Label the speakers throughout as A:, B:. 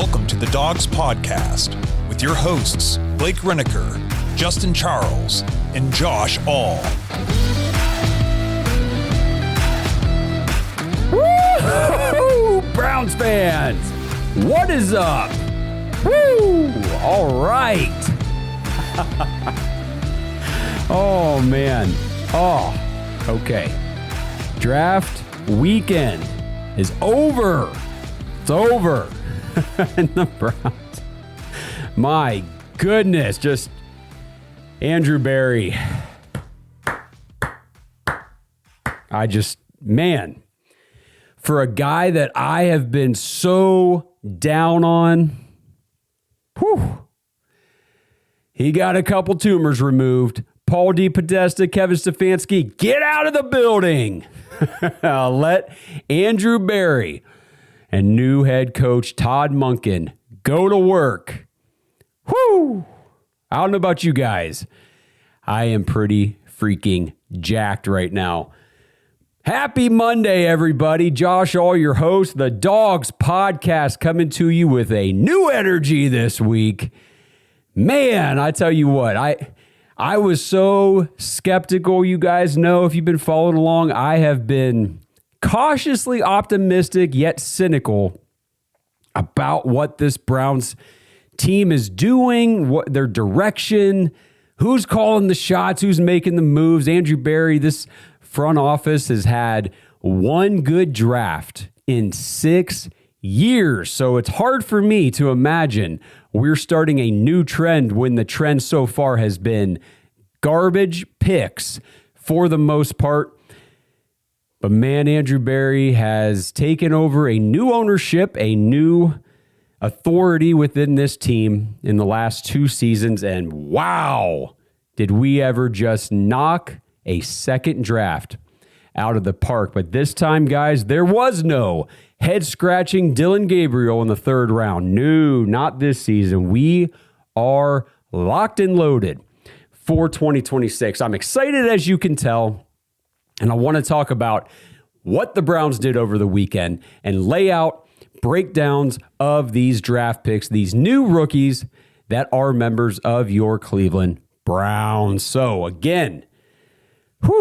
A: Welcome to the Dogs Podcast with your hosts, Blake Reneker, Justin Charles, and Josh All.
B: Woo! Browns fans, what is up? Woo! All right. Oh, man. Oh, okay. Draft weekend is over. It's over. And the Browns, my goodness, just Andrew Berry. Man, for a guy that I have been so down on, he got a couple tumors removed. Paul DePodesta, Kevin Stefanski, get out of the building. Let Andrew Berry and new head coach Todd Monken go to work. Whoo! I don't know about you guys. I am pretty freaking jacked right now. Happy Monday, everybody. Josh All, your host, the Dogs Podcast, coming to you with a new energy this week. Man, I tell you what, I was so skeptical. You guys know, if you've been following along, I have been cautiously optimistic yet cynical about what this Browns team is doing, what their direction, who's calling the shots, who's making the moves. Andrew Berry, this front office has had one good draft in 6 years. So it's hard for me to imagine we're starting a new trend when the trend so far has been garbage picks for the most part. But man, Andrew Berry has taken over a new ownership, a new authority within this team in the last 2 seasons. And wow, did we ever just knock a second draft out of the park. But this time, guys, there was no head-scratching Dylan Gabriel in the 3rd round. No, not this season. We are locked and loaded for 2026. I'm excited, as you can tell. And I want to talk about what the Browns did over the weekend and lay out breakdowns of these draft picks, these new rookies that are members of your Cleveland Browns. So again,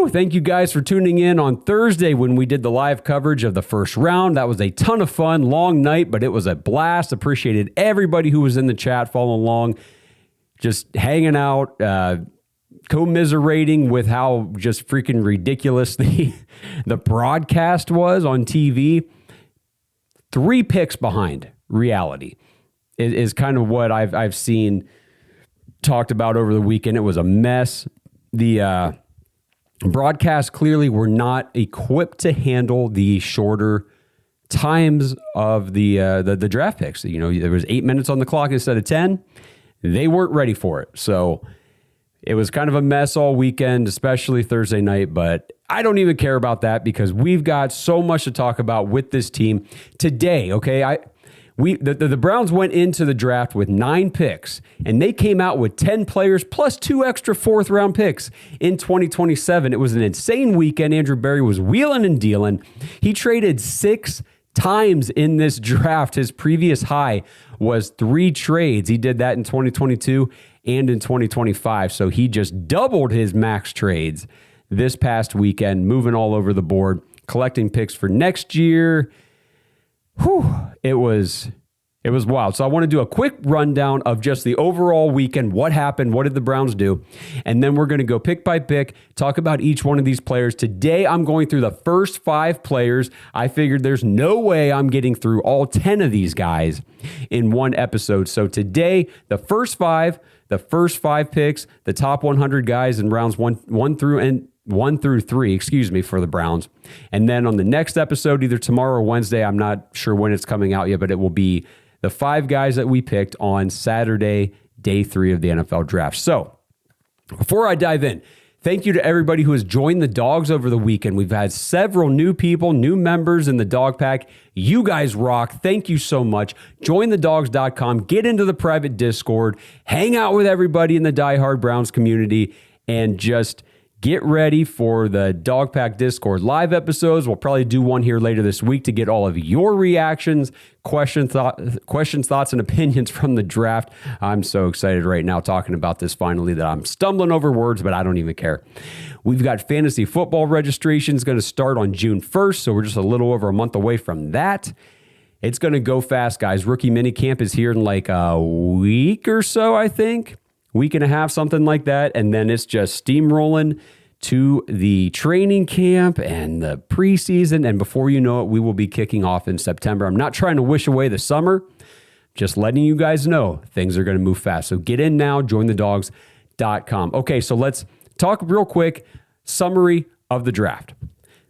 B: thank you guys for tuning in on Thursday when we did the live coverage of the 1st round. That was a ton of fun, long night, but it was a blast. Appreciated everybody who was in the chat following along, just hanging out, commiserating with how just freaking ridiculous the broadcast was on TV. 3 picks behind reality is kind of what I've seen talked about over the weekend. It was a mess. The broadcasts clearly were not equipped to handle the shorter times of the draft picks. You know, there was 8 minutes on the clock instead of 10. They weren't ready for it. So it was kind of a mess all weekend, especially Thursday night, but I don't even care about that because we've got so much to talk about with this team today, okay? The Browns went into the draft with 9 picks, and they came out with 10 players plus 2 extra 4th-round picks in 2027. It was an insane weekend. Andrew Berry was wheeling and dealing. He traded 6 times in this draft. His previous high was 3 trades. He did that in 2022 and in 2025. So he just doubled his max trades this past weekend, moving all over the board, collecting picks for next year. It was wild. So I want to do a quick rundown of just the overall weekend. What happened? What did the Browns do? And then we're going to go pick by pick, talk about each one of these players. Today, I'm going through the first 5 players. I figured there's no way I'm getting through all 10 of these guys in one episode. So today, the first 5 picks, the top 100 guys in rounds 1 through 3, for the Browns. And then on the next episode, either tomorrow or Wednesday, I'm not sure when it's coming out yet, but it will be the 5 guys that we picked on Saturday, day 3 of the NFL draft. So before I dive in, thank you to everybody who has joined the Dogs over the weekend. We've had several new people, new members in the Dog Pack. You guys rock. Thank you so much. JoinTheDogs.com. Get into the private Discord. Hang out with everybody in the Die Hard Browns community and just Get ready for the Dog Pack Discord live episodes. We'll probably do one here later this week to get all of your reactions, questions, thoughts, and opinions from the draft. I'm so excited right now talking about this finally that I'm stumbling over words, but I don't even care. We've got fantasy football registrations going to start on June 1st, so we're just a little over a month away from that. It's going to go fast, guys. Rookie minicamp is here in like a week or so, I think. Week and a half, something like that. And then it's just steamrolling to the training camp and the preseason. And before you know it, we will be kicking off in September. I'm not trying to wish away the summer, just letting you guys know things are going to move fast. So get in now, jointhedogs.com. Okay, so let's talk real quick. Summary of the draft.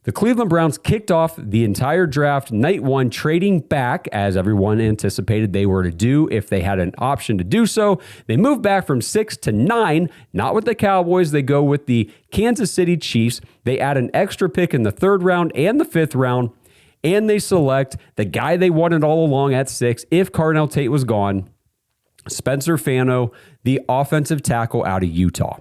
B: The Cleveland Browns kicked off the entire draft night one, trading back as everyone anticipated they were to do if they had an option to do so. They moved back from 6 to 9, not with the Cowboys. They go with the Kansas City Chiefs. They add an extra pick in the 3rd round and the 5th round, and they select the guy they wanted all along at 6 if Carnell Tate was gone, Spencer Fano, the offensive tackle out of Utah.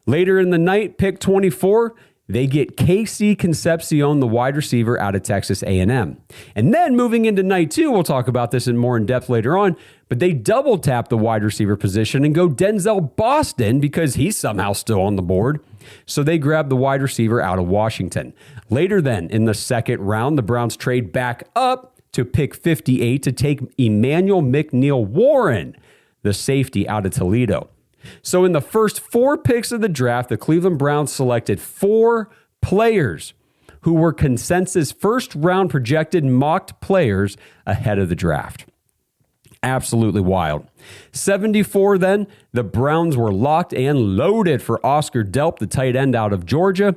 B: Later in the night, pick 24, they get KC Concepcion, the wide receiver out of Texas A&M. And then moving into night 2, we'll talk about this in more in depth later on, but they double tap the wide receiver position and go Denzel Boston because he's somehow still on the board. So they grab the wide receiver out of Washington. Later then, in the 2nd round, the Browns trade back up to pick 58 to take Emmanuel McNeil-Warren, the safety out of Toledo. So in the first 4 picks of the draft, the Cleveland Browns selected 4 players who were consensus first-round projected mocked players ahead of the draft. Absolutely wild. 74 then, the Browns were locked and loaded for Oscar Delp, the tight end out of Georgia.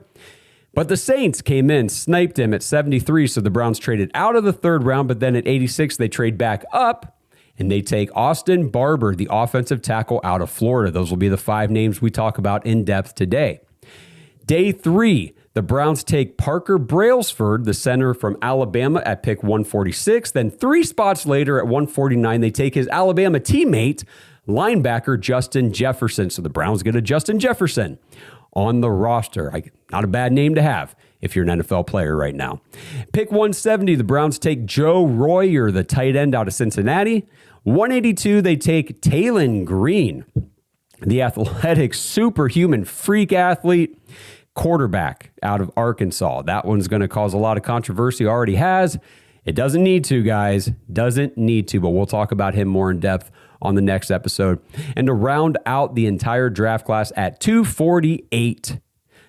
B: But the Saints came in, sniped him at 73, so the Browns traded out of the 3rd round, but then at 86, they trade back up. And they take Austin Barber, the offensive tackle out of Florida. Those will be the 5 names we talk about in depth today. Day 3, the Browns take Parker Brailsford, the center from Alabama, at pick 146. Then 3 spots later at 149, they take his Alabama teammate, linebacker Justin Jefferson. So the Browns get a Justin Jefferson on the roster. Not a bad name to have if you're an NFL player right now. Pick 170, the Browns take Joe Royer, the tight end out of Cincinnati. 182, they take Taylon Green, the athletic, superhuman freak athlete, quarterback out of Arkansas. That one's going to cause a lot of controversy, already has. It doesn't need to, guys. Doesn't need to, but we'll talk about him more in depth on the next episode. And to round out the entire draft class at 248,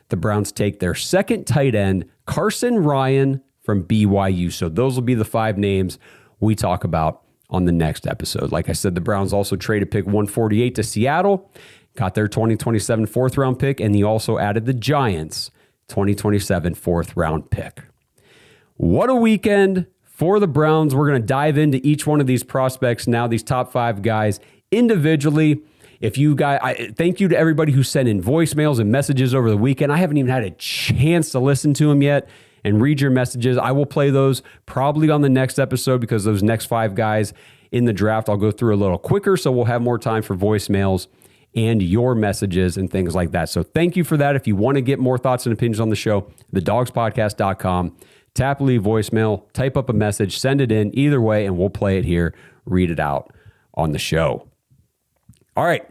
B: the Browns take their 2nd tight end, Carson Ryan from BYU. So those will be the 5 names we talk about on the next episode. Like I said, the Browns also traded pick 148 to Seattle, got their 2027 4th round pick, and they also added the Giants 2027 4th round pick. What a weekend for the Browns. We're going to dive into each one of these prospects now, these top 5 guys individually. If you guys, thank you to everybody who sent in voicemails and messages over the weekend. I haven't even had a chance to listen to them yet and read your messages. I will play those probably on the next episode because those next 5 guys in the draft, I'll go through a little quicker, so we'll have more time for voicemails and your messages and things like that. So thank you for that. If you want to get more thoughts and opinions on the show, thedogspodcast.com, tap leave voicemail, type up a message, send it in either way, and we'll play it here, read it out on the show. All right,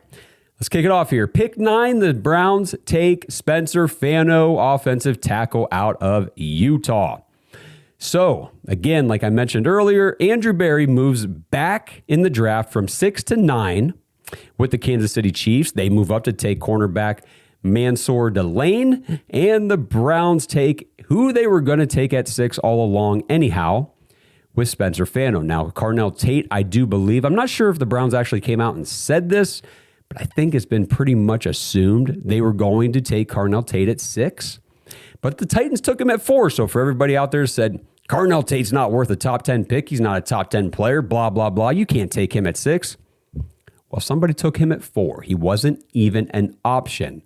B: let's kick it off here. Pick 9, the Browns take Spencer Fano, offensive tackle out of Utah. So, again, like I mentioned earlier, Andrew Berry moves back in the draft from 6 to 9 with the Kansas City Chiefs. They move up to take cornerback Mansour Delane, and the Browns take who they were going to take at 6 all along anyhow, with Spencer Fano. Now, Carnell Tate, I do believe, I'm not sure if the Browns actually came out and said this, but I think it's been pretty much assumed they were going to take Carnell Tate at 6. But the Titans took him at 4. So for everybody out there who said, Carnell Tate's not worth a top 10 pick, he's not a top 10 player, blah, blah, blah, you can't take him at 6. Well, somebody took him at 4. He wasn't even an option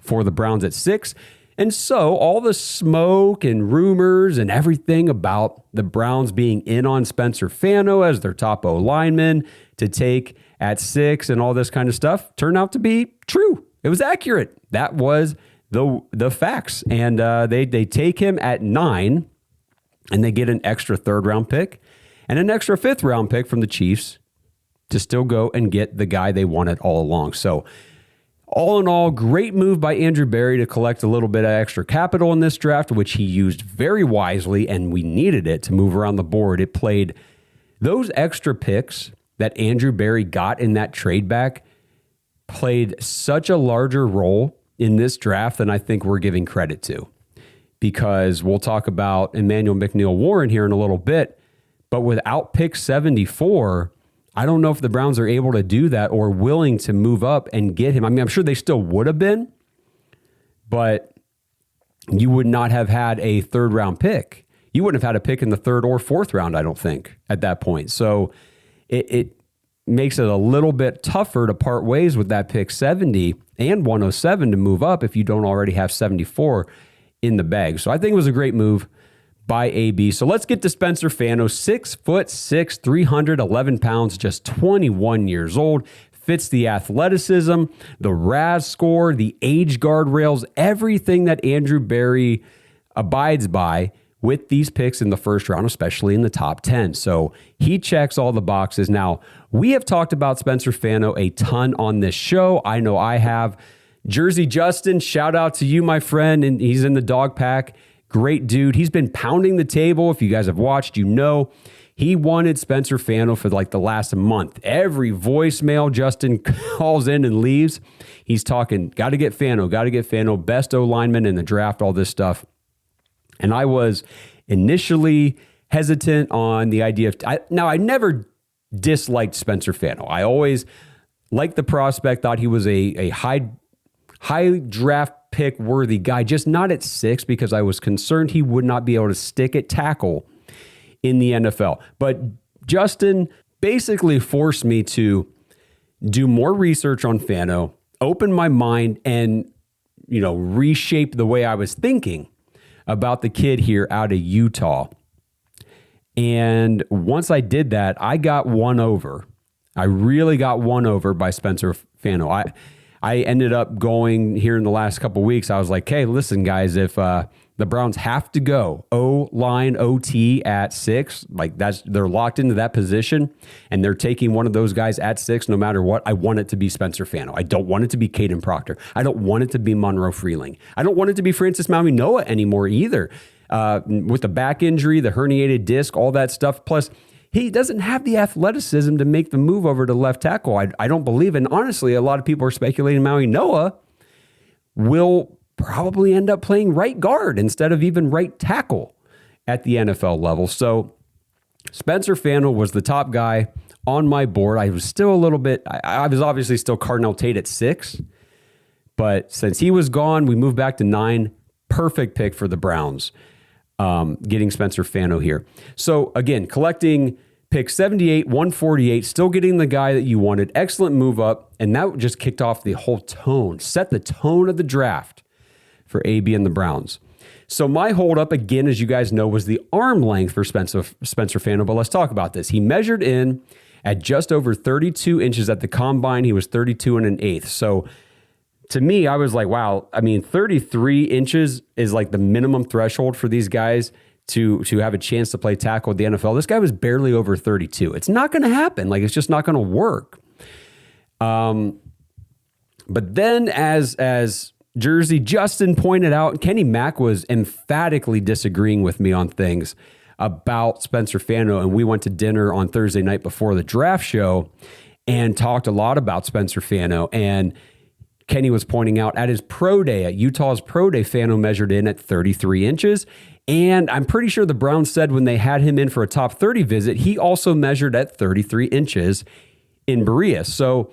B: for the Browns at 6. And so all the smoke and rumors and everything about the Browns being in on Spencer Fano as their top O lineman to take at 6 and all this kind of stuff turned out to be true. It was accurate. That was the facts. And they take him at 9, and they get an extra 3rd round pick and an extra 5th round pick from the Chiefs to still go and get the guy they wanted all along. So all in all, great move by Andrew Berry to collect a little bit of extra capital in this draft, which he used very wisely, and we needed it to move around the board. It played those extra picks that Andrew Berry got in that trade back played such a larger role in this draft than I think we're giving credit to, because we'll talk about Emmanuel McNeil-Warren here in a little bit, but without pick 74, I don't know if the Browns are able to do that or willing to move up and get him. I mean, I'm sure they still would have been, but you would not have had a 3rd round pick. You wouldn't have had a pick in the 3rd or 4th round, I don't think, at that point. So it makes it a little bit tougher to part ways with that pick 70 and 107 to move up if you don't already have 74 in the bag. So I think it was a great move by AB. So let's get to Spencer Fano, 6'6", 311 pounds, just 21 years old. Fits the athleticism, the RAS score, the age guardrails, everything that Andrew Berry abides by with these picks in the 1st round, especially in the top 10. So he checks all the boxes. Now, we have talked about Spencer Fano a ton on this show. I know I have. Jersey Justin, shout out to you, my friend, and he's in the dog pack. Great dude. He's been pounding the table. If you guys have watched, you know he wanted Spencer Fano for like the last month. Every voicemail Justin calls in and leaves, he's talking, got to get Fano, best O-lineman in the draft, all this stuff. And I was initially hesitant on the idea of, I never disliked Spencer Fano. I always liked the prospect, thought he was a high draft pick worthy guy, just not at 6 because I was concerned he would not be able to stick at tackle in the NFL. But Justin basically forced me to do more research on Fano, open my mind, and reshape the way I was thinking about the kid here out of Utah. And once I did that, I got won over. I really got won over by Spencer Fano. I ended up going here in the last couple of weeks. I was like, hey, listen, guys, if the Browns have to go O-line OT at 6, like they're locked into that position, and they're taking one of those guys at 6 no matter what, I want it to be Spencer Fano. I don't want it to be Caden Proctor. I don't want it to be Monroe Freeling. I don't want it to be Francis Mauigoa anymore either. With the back injury, the herniated disc, all that stuff, plus he doesn't have the athleticism to make the move over to left tackle. I don't believe. And honestly, a lot of people are speculating Mauigoa will probably end up playing right guard instead of even right tackle at the NFL level. So Spencer Fano was the top guy on my board. I was still a little bit, I was obviously still Cardinal Tate at 6, but since he was gone, we moved back to 9. Perfect pick for the Browns. Getting Spencer Fano here. So again, collecting pick 78, 148, still getting the guy that you wanted. Excellent move up. And that just kicked off the whole tone, set the tone of the draft for AB and the Browns. So my holdup, again, as you guys know, was the arm length for Spencer Fano. But let's talk about this. He measured in at just over 32 inches at the combine. He was 32 and an eighth. So to me, I was like, wow, 33 inches is like the minimum threshold for these guys to have a chance to play tackle at the NFL. This guy was barely over 32. It's not going to happen. Like, it's just not going to work. But then as Jersey Justin pointed out, Kenny Mack was emphatically disagreeing with me on things about Spencer Fano, and we went to dinner on Thursday night before the draft show and talked a lot about Spencer Fano. And Kenny was pointing out at his pro day, at Utah's pro day, Fano measured in at 33 inches. And I'm pretty sure the Browns said when they had him in for a top 30 visit, he also measured at 33 inches in Berea. So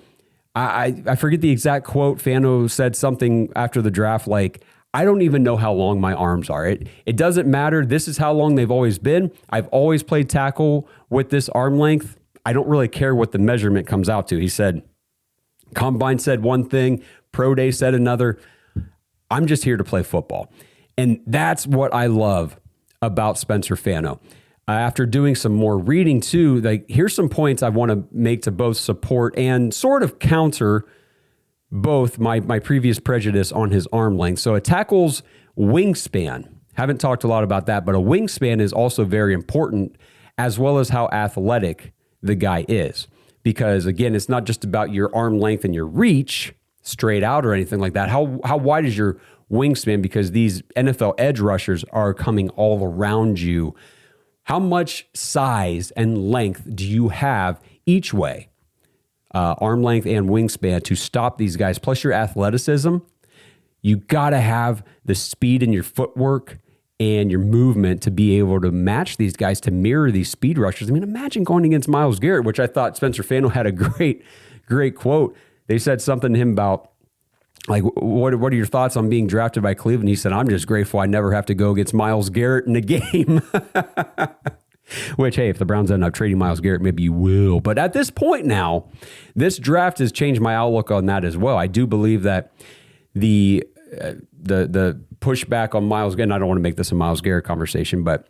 B: I forget the exact quote. Fano said something after the draft like, I don't even know how long my arms are. It doesn't matter. This is how long they've always been. I've always played tackle with this arm length. I don't really care what the measurement comes out to. He said, Combine said one thing, Pro Day said another. I'm just here to play football. And that's what I love about Spencer Fano. After doing some more reading too, here's some points I want to make to both support and sort of counter both my previous prejudice on his arm length. So a tackle's wingspan, haven't talked a lot about that, but a wingspan is also very important, as well as how athletic the guy is. Because again, it's not just about your arm length and your reach straight out or anything like that. How wide is your wingspan? Because these NFL edge rushers are coming all around you. How much size and length do you have each way? Arm length and wingspan to stop these guys, plus your athleticism. You got to have the speed in your footwork and your movement to be able to match these guys, to mirror these speed rushers. I mean, imagine going against Myles Garrett, which I thought Spencer Fano had a great quote. They said something to him about, like, what are your thoughts on being drafted by Cleveland? He said, I'm just grateful I never have to go against Myles Garrett in a game. Which, hey, if the Browns end up trading Myles Garrett, maybe you will. But at this point now, this draft has changed my outlook on that as well. I do believe that the pushback on Myles Garrett, and I don't want to make this a Myles Garrett conversation, but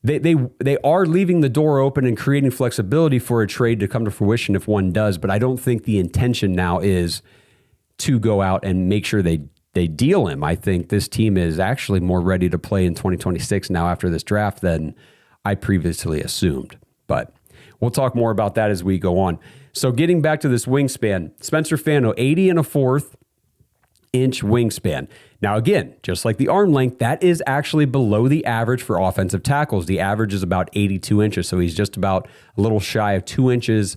B: they are leaving the door open and creating flexibility for a trade to come to fruition if one does. But I don't think the intention now is to go out and make sure they deal him. I think this team is actually more ready to play in 2026 now after this draft than I previously assumed. But we'll talk more about that as we go on. So getting back to this wingspan, Spencer Fano, 80 and a fourth inch wingspan. Now, again, just like the arm length, that is actually below the average for offensive tackles. The average is about 82 inches. So he's just about a little shy of 2 inches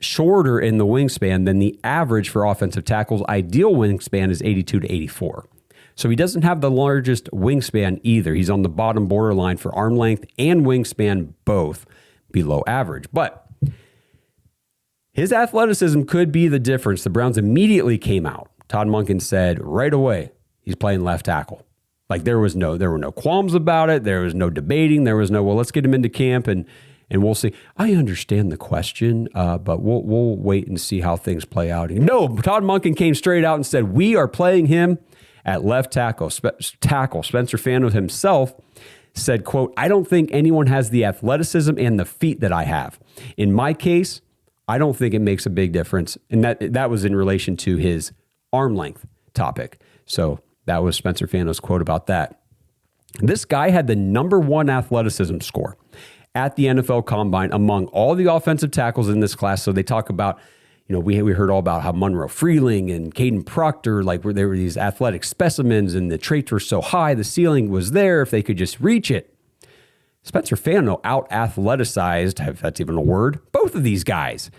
B: shorter in the wingspan than the average for offensive tackles. Ideal wingspan is 82 to 84. So he doesn't have the largest wingspan either. He's on the bottom borderline for arm length and wingspan, both below average. But his athleticism could be the difference. The Browns immediately came out. Todd Monken said right away, he's playing left tackle. Like there were no qualms about it. There was no debating. There was no, well, let's get him into camp and we'll see. I understand the question, but we'll wait and see how things play out. No, Todd Monken came straight out and said, we are playing him at left tackle. Spencer Fano himself said, quote, I don't think anyone has the athleticism and the feet that I have. In my case, I don't think it makes a big difference. And that was in relation to his arm length topic. So that was Spencer Fano's quote about that. This guy had the number one athleticism score at the NFL Combine among all the offensive tackles in this class. So they talk about, we heard all about how Monroe Freeling and Caden Proctor, like there were these athletic specimens and the traits were so high, the ceiling was there if they could just reach it. Spencer Fano out-athleticized, if that's even a word, both of these guys.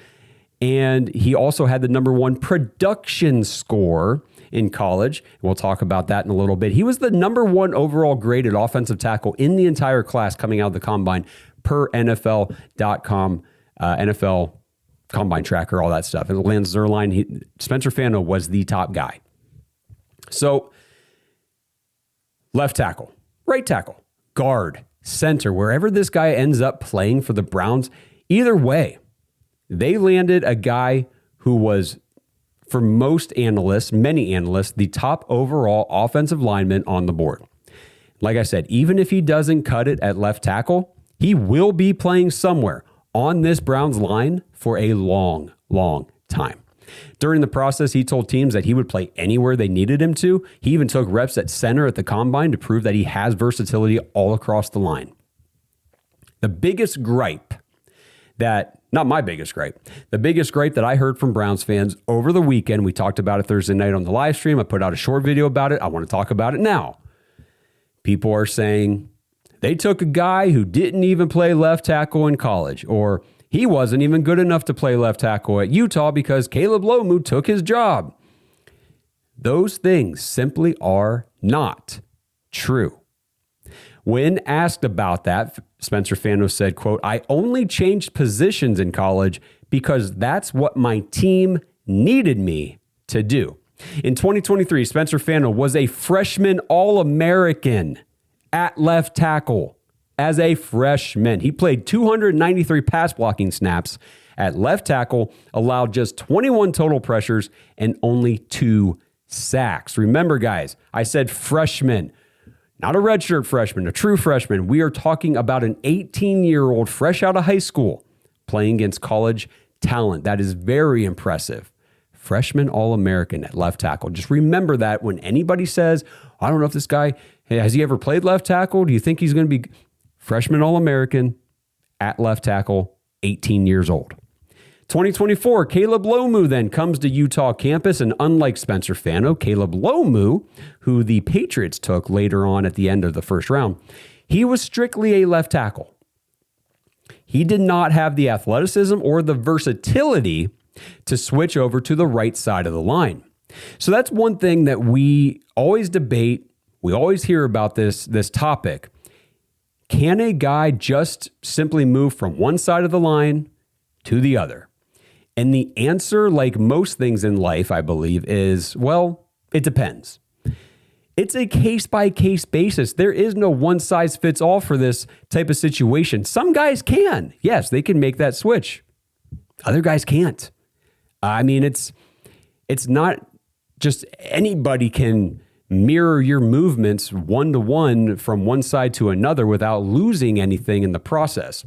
B: And he also had the number one production score in college. We'll talk about that in a little bit. He was the number one overall graded offensive tackle in the entire class coming out of the Combine per NFL.com, NFL Combine Tracker, all that stuff. And Lance Zierlein, Spencer Fano was the top guy. So left tackle, right tackle, guard, center, wherever this guy ends up playing for the Browns, either way, they landed a guy who was, for most analysts, many analysts, the top overall offensive lineman on the board. Like I said, even if he doesn't cut it at left tackle, he will be playing somewhere on this Browns line for a long, long time. During the process, he told teams that he would play anywhere they needed him to. He even took reps at center at the Combine to prove that he has versatility all across the line. The biggest gripe not my biggest gripe, the biggest gripe that I heard from Browns fans over the weekend, we talked about it Thursday night on the live stream. I put out a short video about it. I want to talk about it now. People are saying they took a guy who didn't even play left tackle in college, or he wasn't even good enough to play left tackle at Utah because Caleb Lomu took his job. Those things simply are not true. When asked about that, Spencer Fano said, quote, I only changed positions in college because that's what my team needed me to do. In 2023, Spencer Fano was a freshman All-American at left tackle as a freshman. He played 293 pass blocking snaps at left tackle, allowed just 21 total pressures and only 2 sacks. Remember, guys, I said freshman. Not a redshirt freshman, a true freshman. We are talking about an 18-year-old fresh out of high school playing against college talent. That is very impressive freshman All-American at left tackle. Just remember that when anybody says, I don't know if this guy, has he ever played left tackle? Do you think he's going to be freshman All-American at left tackle, 18 years old? 2024, Caleb Lomu then comes to Utah campus, and unlike Spencer Fano, Caleb Lomu, who the Patriots took later on at the end of the first round, he was strictly a left tackle. He did not have the athleticism or the versatility to switch over to the right side of the line. So that's one thing that we always debate. We always hear about this topic. Can a guy just simply move from one side of the line to the other? And the answer, like most things in life, I believe, is, well, it depends. It's a case-by-case basis. There is no one-size-fits-all for this type of situation. Some guys can. Yes, they can make that switch. Other guys can't. I mean, it's not just anybody can mirror your movements one-to-one from one side to another without losing anything in the process.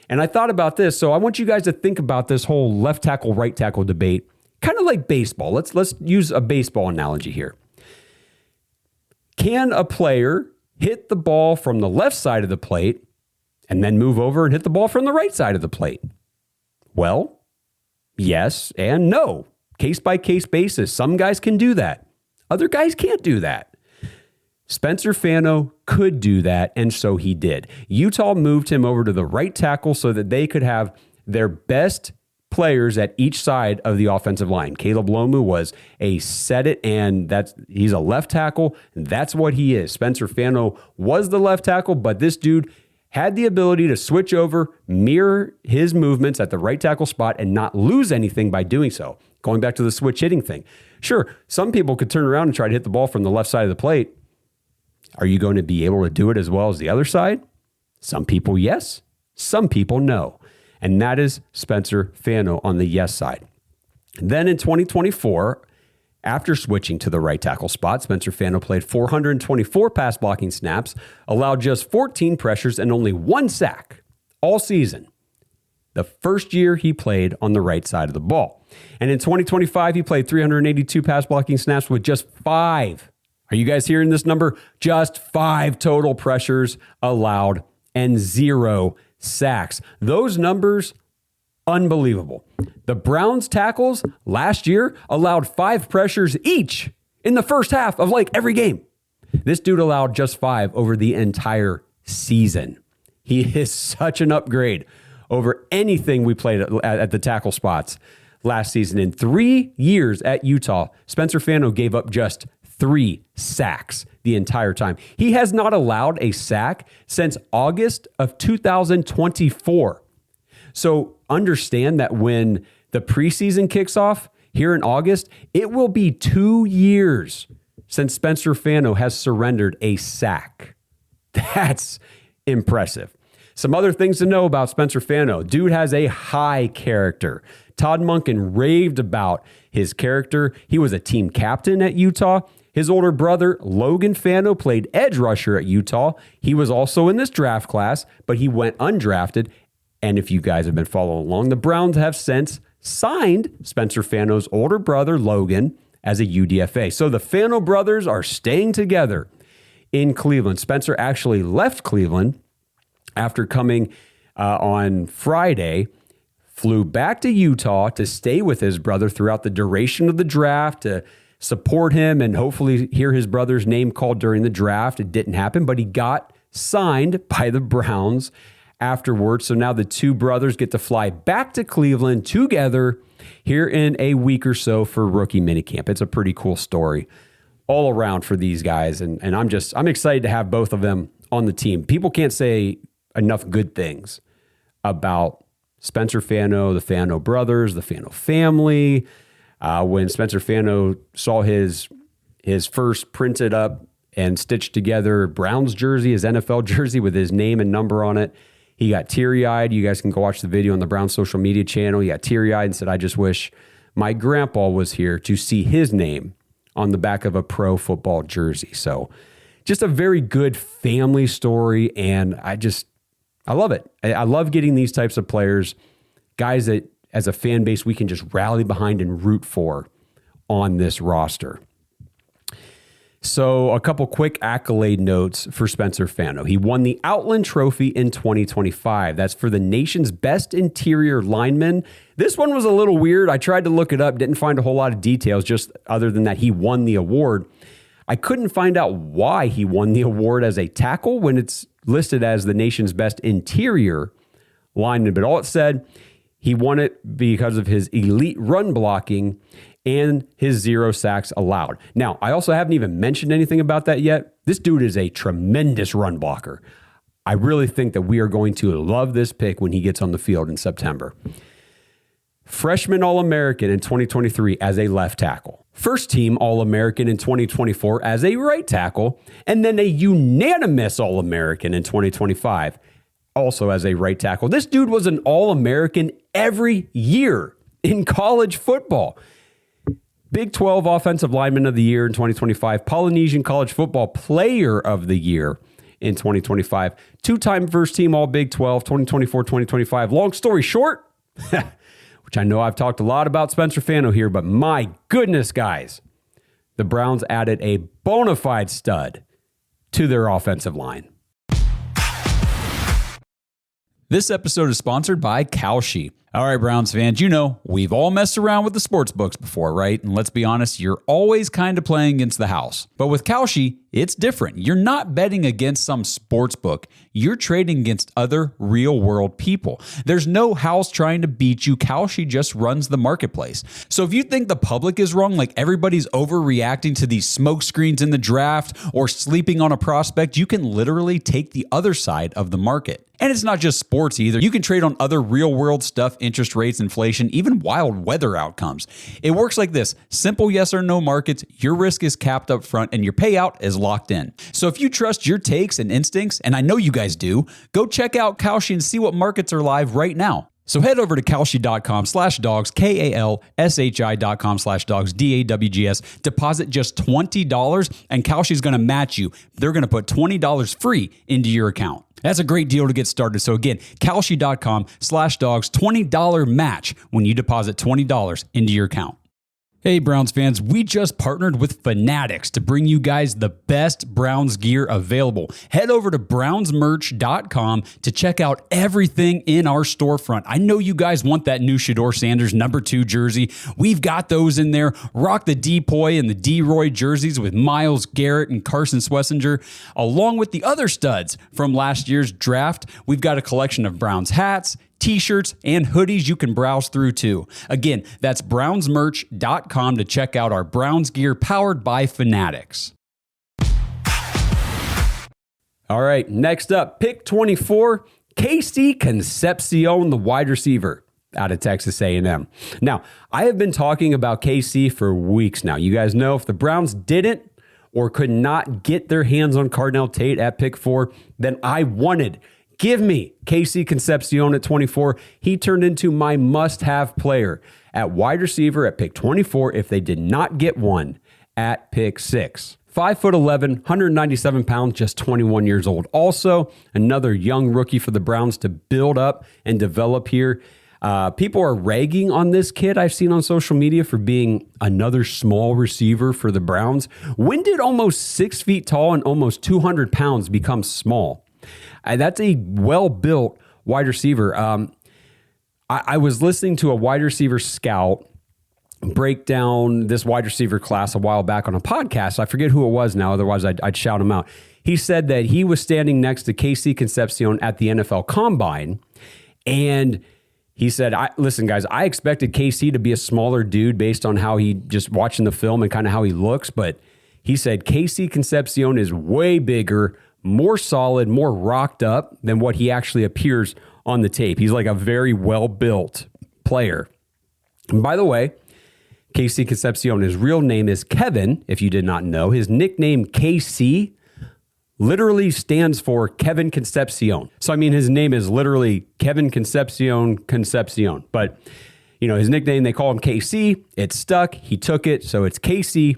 B: And I thought about this, so I want you guys to think about this whole left tackle, right tackle debate, kind of like baseball. Let's use a baseball analogy here. Can a player hit the ball from the left side of the plate and then move over and hit the ball from the right side of the plate? Well, yes and no. Case-by-case basis. Some guys can do that. Other guys can't do that. Spencer Fano could do that, and so he did. Utah moved him over to the right tackle so that they could have their best players at each side of the offensive line. Caleb Lomu was a set it, and he's a left tackle, and that's what he is. Spencer Fano was the left tackle, but this dude had the ability to switch over, mirror his movements at the right tackle spot, and not lose anything by doing so. Going back to the switch hitting thing. Sure, some people could turn around and try to hit the ball from the left side of the plate. Are you going to be able to do it as well as the other side? Some people, yes. Some people, no. And that is Spencer Fano on the yes side. Then in 2024, after switching to the right tackle spot, Spencer Fano played 424 pass blocking snaps, allowed just 14 pressures and only 1 sack all season. The first year he played on the right side of the ball. And in 2025, he played 382 pass blocking snaps with just 5. Are you guys hearing this number? Just 5 total pressures allowed and 0 sacks. Those numbers, unbelievable. The Browns tackles last year allowed 5 pressures each in the first half of like every game. This dude allowed just 5 over the entire season. He is such an upgrade over anything we played at the tackle spots last season. In 3 years at Utah, Spencer Fano gave up just 3 sacks the entire time. He has not allowed a sack since August of 2024. So understand that when the preseason kicks off here in August, it will be 2 years since Spencer Fano has surrendered a sack. That's impressive. Some other things to know about Spencer Fano. Dude has a high character. Todd Monken raved about his character. He was a team captain at Utah. His older brother, Logan Fano, played edge rusher at Utah. He was also in this draft class, but he went undrafted. And if you guys have been following along, the Browns have since signed Spencer Fano's older brother, Logan, as a UDFA. So the Fano brothers are staying together in Cleveland. Spencer actually left Cleveland after coming on Friday, flew back to Utah to stay with his brother throughout the duration of the draft, to support him and hopefully hear his brother's name called during the draft. It didn't happen, but he got signed by the Browns afterwards. So now the two brothers get to fly back to Cleveland together here in a week or so for rookie minicamp. It's a pretty cool story all around for these guys. And I'm excited to have both of them on the team. People can't say enough good things about Spencer Fano, the Fano brothers, the Fano family. When Spencer Fano saw his first printed up and stitched together Browns jersey, his NFL jersey with his name and number on it, he got teary-eyed. You guys can go watch the video on the Browns social media channel. He got teary-eyed and said, I just wish my grandpa was here to see his name on the back of a pro football jersey. So just a very good family story, and I love it. I love getting these types of players, guys that as a fan base we can just rally behind and root for on this roster. So a couple quick accolade notes for Spencer Fano. He won the Outland Trophy in 2025. That's for the nation's best interior lineman. This one was a little weird. I tried to look it up, didn't find a whole lot of details, just other than that he won the award. I couldn't find out why he won the award as a tackle when it's listed as the nation's best interior lineman. But all it said, he won it because of his elite run blocking and his 0 sacks allowed. Now, I also haven't even mentioned anything about that yet. This dude is a tremendous run blocker. I really think that we are going to love this pick when he gets on the field in September. Freshman All-American in 2023 as a left tackle. First team All-American in 2024 as a right tackle. And then a unanimous All-American in 2025 also as a right tackle. This dude was an All-American every year in college football. Big 12 Offensive Lineman of the Year in 2025, Polynesian College Football Player of the Year in 2025, two-time first team All Big 12, 2024-2025. Long story short, which I know I've talked a lot about Spencer Fano here, but my goodness, guys, the Browns added a bona fide stud to their offensive line.
C: This episode is sponsored by Kalshi. All right, Browns fans, you know, we've all messed around with the sports books before, right? And let's be honest, you're always kind of playing against the house. But with Kalshi, it's different. You're not betting against some sports book. You're trading against other real-world people. There's no house trying to beat you. Kalshi just runs the marketplace. So if you think the public is wrong, like everybody's overreacting to these smoke screens in the draft or sleeping on a prospect, you can literally take the other side of the market. And it's not just sports either. You can trade on other real-world stuff, interest rates, inflation, even wild weather outcomes. It works like this. Simple yes or no markets, your risk is capped up front, and your payout is locked in. So if you trust your takes and instincts, and I know you guys do, go check out Kalshi and see what markets are live right now. So head over to kalshi.com/dogs, KALSHI.com/dogs, DAWGS. Deposit just $20, and Kalshi's going to match you. They're going to put $20 free into your account. That's a great deal to get started. So again, kalshi.com/dogs, $20 match when you deposit $20 into your account. Hey, Browns fans, we just partnered with Fanatics to bring you guys the best Browns gear available. Head over to brownsmerch.com to check out everything in our storefront. I know you guys want that new Shedeur Sanders #2 jersey. We've got those in there. Rock the Depoy and the D-Roy jerseys with Myles Garrett and Carson Schlesinger, along with the other studs from last year's draft. We've got a collection of Browns hats, T-shirts, and hoodies you can browse through too. Again, that's brownsmerch.com to check out our Browns gear powered by Fanatics.
B: All right, next up, pick 24, Concepcion, the wide receiver out of Texas A&M. Now, I have been talking about KC for weeks now. You guys know if the Browns didn't or could not get their hands on Cardinal Tate at pick 4, then I wanted. Give me Concepcion at 24. He turned into my must-have player at wide receiver at pick 24 if they did not get one at pick 6. 5'11", 197 pounds, just 21 years old. Also, another young rookie for the Browns to build up and develop here. People are ragging on this kid I've seen on social media for being another small receiver for the Browns. When did almost 6 feet tall and almost 200 pounds become small? That's a well-built wide receiver. I was listening to a wide receiver scout break down this wide receiver class a while back on a podcast. I forget who it was now. Otherwise, I'd shout him out. He said that he was standing next to Concepcion at the NFL Combine, and he said, listen, guys, I expected KC to be a smaller dude based on how he just watching the film and kind of how he looks, but he said Concepcion is way bigger, more solid, more rocked up than what he actually appears on the tape. He's like a very well-built player. And by the way, Concepcion, his real name is Kevin, if you did not know. His nickname KC literally stands for Kevin Concepcion. So, I mean, his name is literally Kevin Concepcion. But, you know, his nickname, they call him KC. It stuck. He took it. So it's KC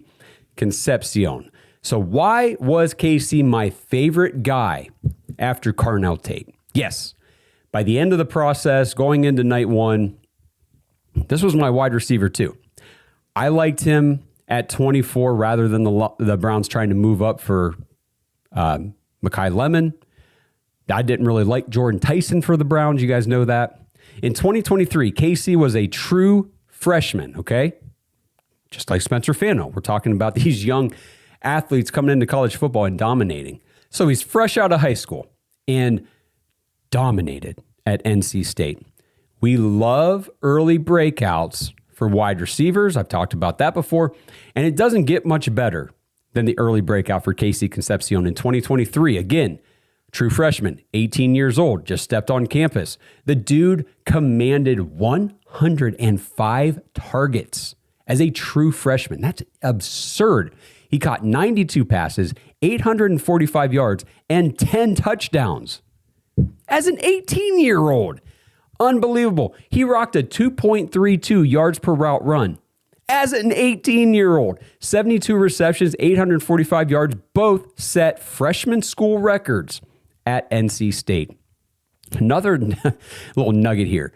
B: Concepcion. So why was KC my favorite guy after Cardinal Tate? Yes, by the end of the process, going into night 1, this was my wide receiver too. I liked him at 24 rather than the Browns trying to move up for Mekhi Lemon. I didn't really like Jordan Tyson for the Browns. You guys know that. In 2023, KC was a true freshman, okay? Just like Spencer Fano. We're talking about these young athletes coming into college football and dominating. So he's fresh out of high school and dominated at NC State. We love early breakouts for wide receivers. I've talked about that before. And it doesn't get much better than the early breakout for Casey Concepcion in 2023. Again, true freshman, 18 years old, just stepped on campus. The dude commanded 105 targets as a true freshman. That's absurd. He caught 92 passes, 845 yards, and 10 touchdowns as an 18-year-old. Unbelievable. He rocked a 2.32 yards per route run as an 18-year-old. 72 receptions, 845 yards, both set freshman school records at NC State. Another little nugget here.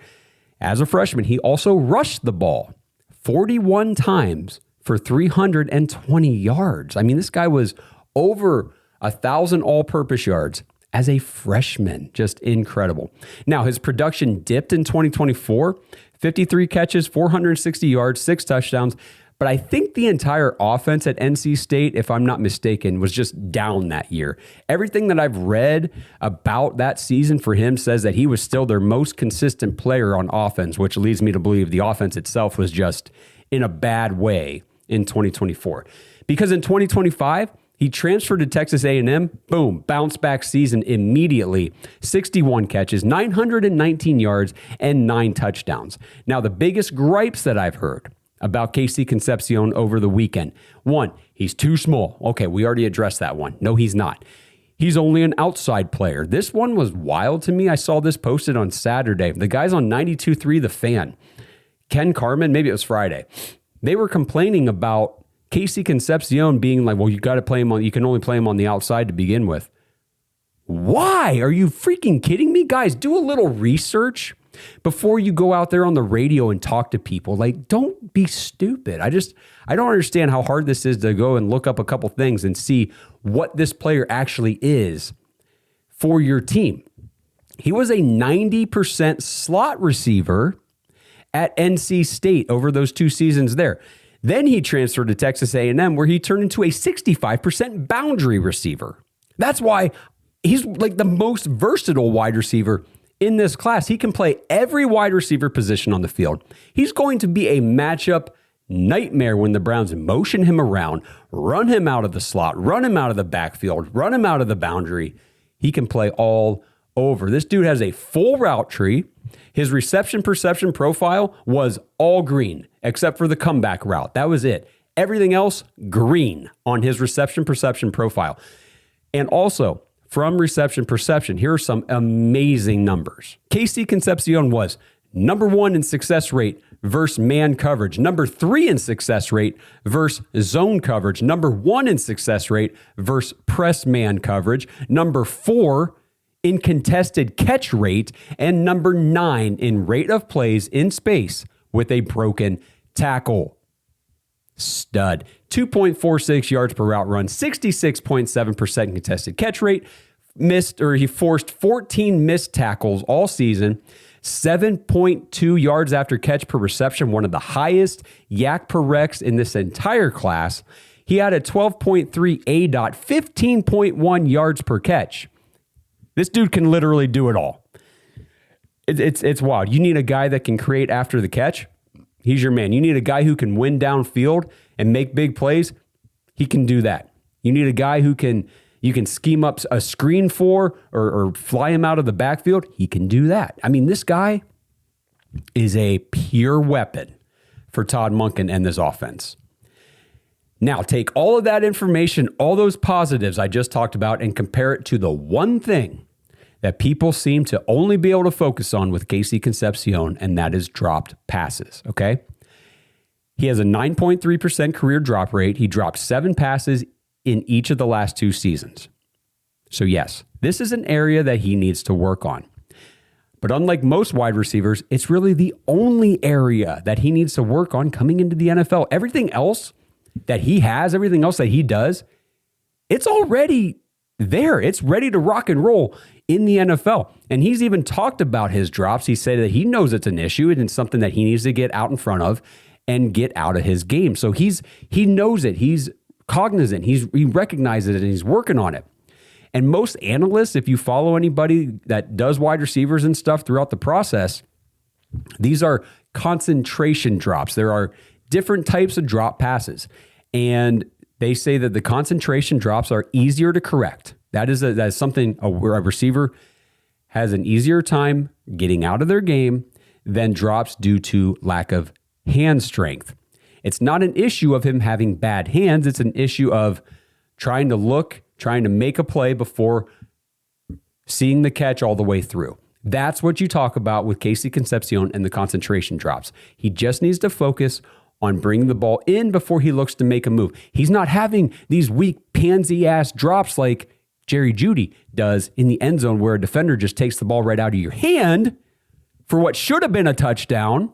B: As a freshman, he also rushed the ball 41 times for 320 yards. I mean, this guy was over 1,000 all-purpose yards as a freshman. Just incredible. Now, his production dipped in 2024, 53 catches, 460 yards, 6 touchdowns. But I think the entire offense at NC State, if I'm not mistaken, was just down that year. Everything that I've read about that season for him says that he was still their most consistent player on offense, which leads me to believe the offense itself was just in a bad way in 2024. Because in 2025, he transferred to Texas A&M, boom, bounce back season immediately. 61 catches, 919 yards, and 9 touchdowns. Now, the biggest gripes that I've heard about KC Concepcion over the weekend. 1, he's too small. Okay, we already addressed that one. No, he's not. He's only an outside player. This one was wild to me. I saw this posted on Saturday. The guys on 92.3 The Fan, Ken Carman, maybe it was Friday, they were complaining about KC Concepcion being like, well, you got to play him on, you can only play him on the outside to begin with. Why? Are you freaking kidding me? Guys, do a little research before you go out there on the radio and talk to people. Like, don't be stupid. I don't understand how hard this is to go and look up a couple things and see what this player actually is for your team. He was a 90% slot receiver at NC State over those 2 seasons there. Then he transferred to Texas A&M, where he turned into a 65% boundary receiver. That's why he's like the most versatile wide receiver in this class. He can play every wide receiver position on the field. He's going to be a matchup nightmare when the Browns motion him around, run him out of the slot, run him out of the backfield, run him out of the boundary. He can play all over. This dude has a full route tree. His reception perception profile was all green, except for the comeback route. That was it. Everything else, green on his reception perception profile. And also, from reception perception, here are some amazing numbers. KC Concepcion was number 1 in success rate versus man coverage, number 3 in success rate versus zone coverage, number 1 in success rate versus press man coverage, number 4 in contested catch rate, and number 9 in rate of plays in space with a broken tackle. Stud. 2.46 yards per route run, 66.7% contested catch rate, he forced 14 missed tackles all season, 7.2 yards after catch per reception, one of the highest yak per recs in this entire class. He had a 12.3 ADOT, 15.1 yards per catch. This dude can literally do it all. It's wild. You need a guy that can create after the catch. He's your man. You need a guy who can win downfield and make big plays. He can do that. You need a guy who you can scheme up a screen for or fly him out of the backfield. He can do that. I mean, this guy is a pure weapon for Todd Monken and this offense. Now, take all of that information, all those positives I just talked about, and compare it to the one thing that people seem to only be able to focus on with KC Concepcion, and that is dropped passes, okay? He has a 9.3% career drop rate. He dropped 7 passes in each of the last 2 seasons. So yes, this is an area that he needs to work on. But unlike most wide receivers, it's really the only area that he needs to work on coming into the NFL. Everything else that he has, everything else that he does, it's already there. It's ready to rock and roll in the NFL. And he's even talked about his drops. He said that he knows it's an issue and it's something that he needs to get out in front of and get out of his game. So he knows it. He's cognizant. He recognizes it and he's working on it. And most analysts, if you follow anybody that does wide receivers and stuff throughout the process, these are concentration drops. There are different types of drop passes. And they say that the concentration drops are easier to correct. That is something a receiver has an easier time getting out of their game than drops due to lack of hand strength. It's not an issue of him having bad hands. It's an issue of trying to make a play before seeing the catch all the way through. That's what you talk about with Casey Concepcion and the concentration drops. He just needs to focus on bringing the ball in before he looks to make a move. He's not having these weak pansy-ass drops like Jerry Jeudy does in the end zone where a defender just takes the ball right out of your hand for what should have been a touchdown,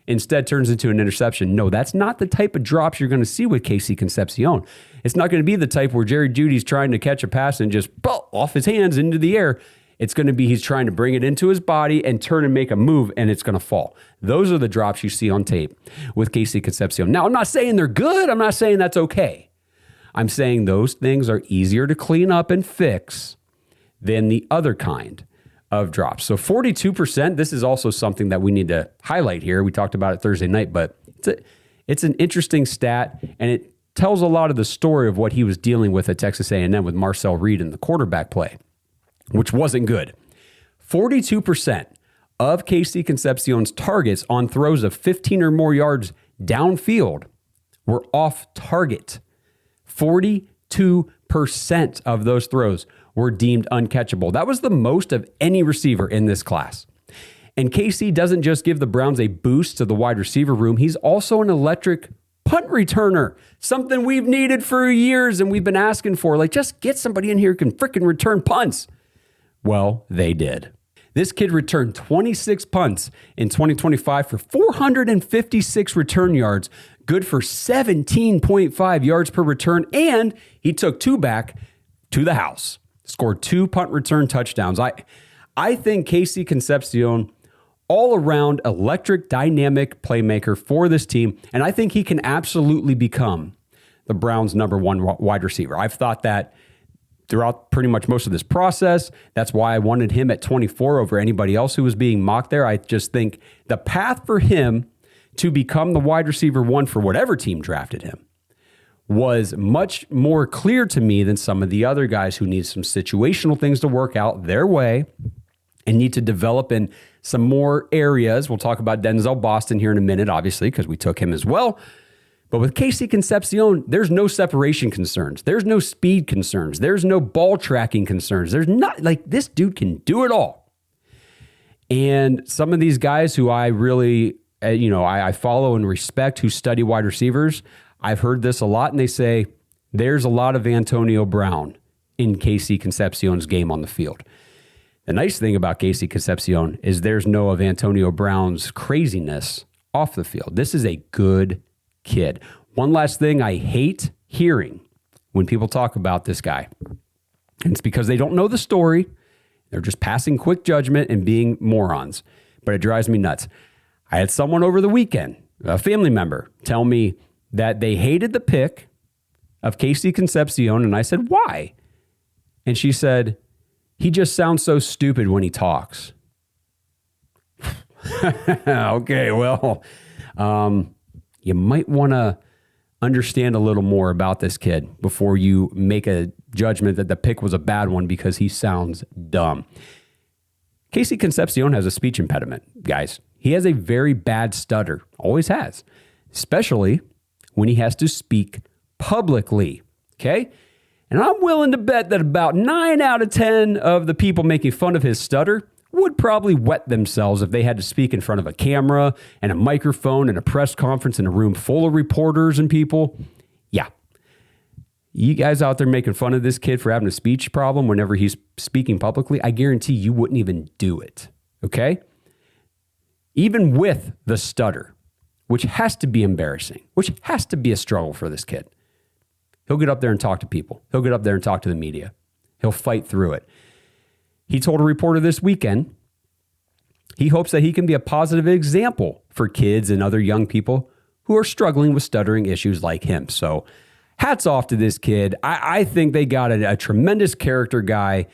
B: instead turns into an interception. No, that's not the type of drops you're going to see with Casey Concepcion. It's not going to be the type where Jerry Jeudy's trying to catch a pass and just off his hands into the air. It's going to be he's trying to bring it into his body and turn and make a move, and it's going to fall. Those are the drops you see on tape with Casey Concepcion. Now, I'm not saying they're good. I'm not saying that's okay. I'm saying those things are easier to clean up and fix than the other kind of drops. So 42%, this is also something that we need to highlight here. We talked about it Thursday night, but it's an interesting stat, and it tells a lot of the story of what he was dealing with at Texas A&M with Marcel Reed in the quarterback play, which wasn't good. 42% of Casey Concepcion's targets on throws of 15 or more yards downfield were off target. 42% of those throws were deemed uncatchable. That was the most of any receiver in this class. And Casey doesn't just give the Browns a boost to the wide receiver room, he's also an electric punt returner, something we've needed for years and we've been asking for. Like, just get somebody in here who can freaking return punts. Well, they did. This kid returned 26 punts in 2025 for 456 return yards, good for 17.5 yards per return, and he took 2 back to the house. Scored 2 punt return touchdowns. I think Casey Concepcion, all around electric, dynamic playmaker for this team, and I think he can absolutely become the Browns' number 1 wide receiver. I've thought that throughout pretty much most of this process. That's why I wanted him at 24 over anybody else who was being mocked there. I just think the path for him to become the wide receiver 1 for whatever team drafted him was much more clear to me than some of the other guys who need some situational things to work out their way and need to develop in some more areas. We'll talk about Denzel Boston here in a minute, obviously, because we took him as well. But with Casey Concepcion, there's no separation concerns. There's no speed concerns. There's no ball tracking concerns. There's not, like, this dude can do it all. And some of these guys who I really, I follow and respect, who study wide receivers, I've heard this a lot, and they say there's a lot of Antonio Brown in Casey Concepcion's game on the field. The nice thing about Casey Concepcion is there's no of Antonio Brown's craziness off the field. This is a good kid. One last thing I hate hearing when people talk about this guy, and it's because they don't know the story. They're just passing quick judgment and being morons, but it drives me nuts. I had someone over the weekend, a family member, tell me that they hated the pick of Casey Concepcion, and I said, why? And she said, he just sounds so stupid when he talks. Okay, well, you might want to understand a little more about this kid before you make a judgment that the pick was a bad one because he sounds dumb. Casey Concepcion has a speech impediment, guys. He has a very bad stutter, always has, especially when he has to speak publicly, okay? And I'm willing to bet that about 9 out of 10 of the people making fun of his stutter would probably wet themselves if they had to speak in front of a camera and a microphone and a press conference in a room full of reporters and people. Yeah. You guys out there making fun of this kid for having a speech problem whenever he's speaking publicly, I guarantee you wouldn't even do it. okay? Even with the stutter, which has to be embarrassing, which has to be a struggle for this kid. He'll get up there and talk to people. He'll get up there and talk to the media. He'll fight through it. He told a reporter this weekend, he hopes that he can be a positive example for kids and other young people who are struggling with stuttering issues like him. So hats off to this kid. I think they got a tremendous character guy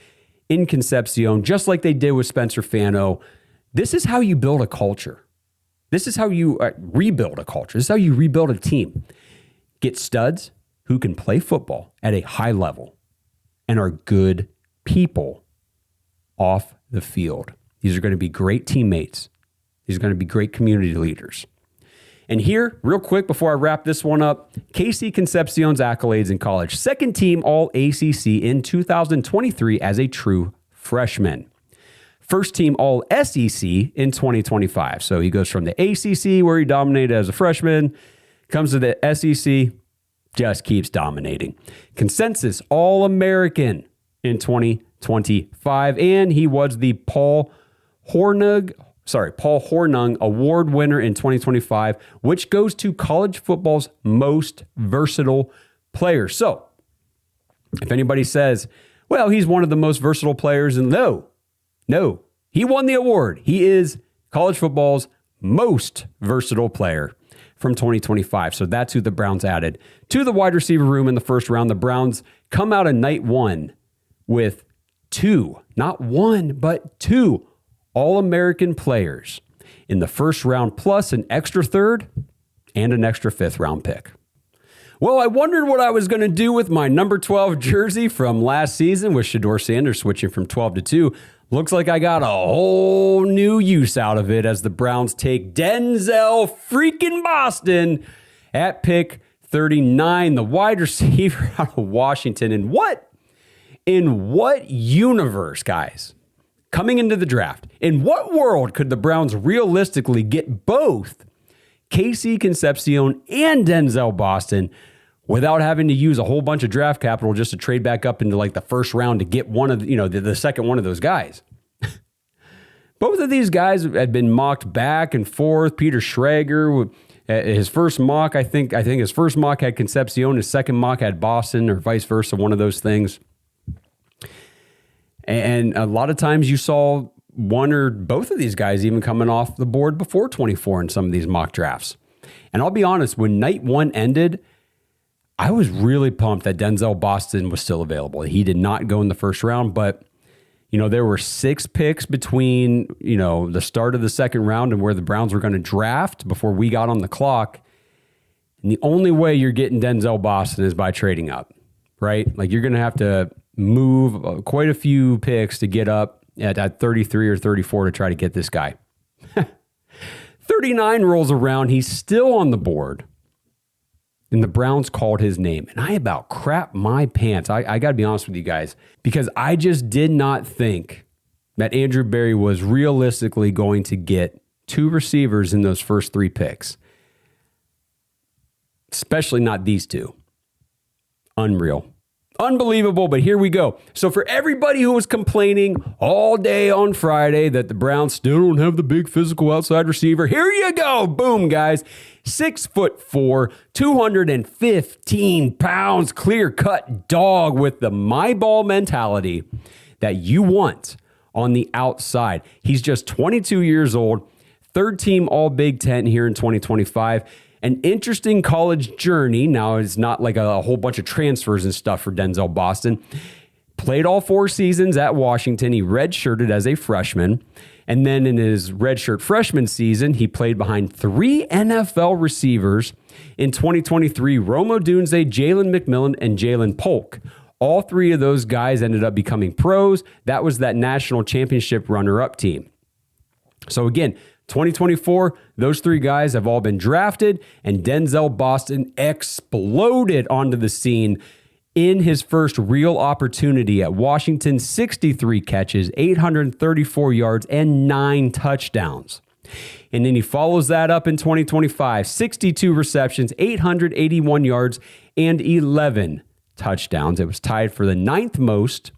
B: in Concepcion, just like they did with Spencer Fano. This is how you build a culture. This is how you rebuild a culture. This is how you rebuild a team. Get studs who can play football at a high level and are good people off the field. These are going to be great teammates. These are going to be great community leaders. And here, real quick before I wrap this one up, KC Concepcion's accolades in college. Second team All-ACC in 2023 as a true freshman. First team All-SEC in 2025. So he goes from the ACC, where he dominated as a freshman, comes to the SEC, just keeps dominating. Consensus All-American in 2025, and he was the Paul Hornung Award winner in 2025, which goes to college football's most versatile players. So, if anybody says, well, he's one of the most versatile players, and no, he won the award. He is college football's most versatile player from 2025. So that's who the Browns added to the wide receiver room in the first round. The Browns come out of night one with not one, but two All-American players in the first round, plus an extra third and an extra fifth round pick. Well, I wondered what I was going to do with my number 12 jersey from last season with Shedeur Sanders switching from 12 to 2. Looks like I got a whole new use out of it as the Browns take Denzel freaking Boston at pick 39, the wide receiver out of Washington. And in what universe, guys, coming into the draft, in what world could the Browns realistically get both KC Concepcion and Denzel Boston without having to use a whole bunch of draft capital just to trade back up into like the first round to get one of the second one of those guys? Both of these guys had been mocked back and forth. Peter Schrager, his first mock, I think his first mock had Concepcion, his second mock had Boston, or vice versa, one of those things. And a lot of times you saw one or both of these guys even coming off the board before 24 in some of these mock drafts. And I'll be honest, when night one ended, I was really pumped that Denzel Boston was still available. He did not go in the first round, but there were 6 picks between, the start of the second round and where the Browns were going to draft before we got on the clock. And the only way you're getting Denzel Boston is by trading up, right? Like you're going to have to move quite a few picks to get up at 33 or 34 to try to get this guy. 39 rolls around. He's still on the board. And the Browns called his name. And I about crapped my pants. I got to be honest with you guys, because I just did not think that Andrew Berry was realistically going to get 2 receivers in those first 3 picks. Especially not these 2. Unreal. Unbelievable, but here we go. So for everybody who was complaining all day on Friday that the Browns still don't have the big physical outside receiver, here you go. Boom, guys. 6'4", 215 pounds, clear-cut dog with the my ball mentality that you want on the outside. He's just 22 years old, third team All Big Ten here in 2025. An interesting college journey. Now, it's not like a whole bunch of transfers and stuff for Denzel Boston. Played all 4 seasons at Washington. He redshirted as a freshman. And then in his redshirt freshman season, he played behind 3 NFL receivers in 2023, Rome Odunze, Jalen McMillan, and Jalen Polk. All 3 of those guys ended up becoming pros. That was that national championship runner-up team. So again, 2024, those 3 guys have all been drafted, and Denzel Boston exploded onto the scene in his first real opportunity at Washington. 63 catches, 834 yards, and 9 touchdowns. And then he follows that up in 2025, 62 receptions, 881 yards, and 11 touchdowns. It was tied for the 9th most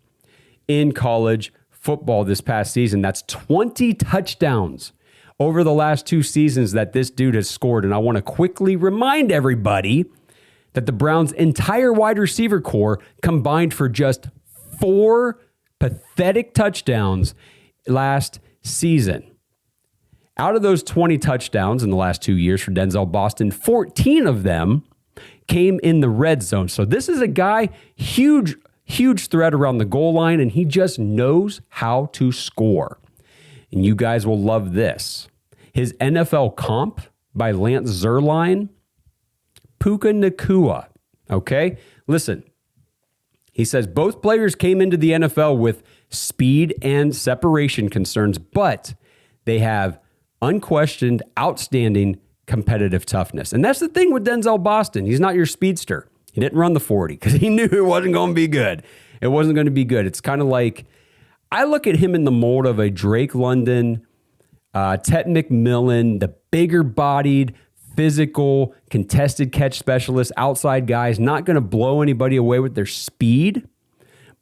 B: in college football this past season. That's 20 touchdowns over the last 2 seasons that this dude has scored. And I want to quickly remind everybody that the Browns' entire wide receiver core combined for just 4 pathetic touchdowns last season. Out of those 20 touchdowns in the last 2 years for Denzel Boston, 14 of them came in the red zone. So this is a guy, huge threat around the goal line, and he just knows how to score. And you guys will love this. His NFL comp by Lance Zierlein, Puka Nacua. Okay? Listen. He says both players came into the NFL with speed and separation concerns, but they have unquestioned, outstanding competitive toughness. And that's the thing with Denzel Boston. He's not your speedster. He didn't run the 40 because he knew it wasn't going to be good. It wasn't going to be good. It's kind of like, I look at him in the mold of a Drake London, Ted McMillan, the bigger bodied, physical, contested catch specialist, outside guys, not going to blow anybody away with their speed.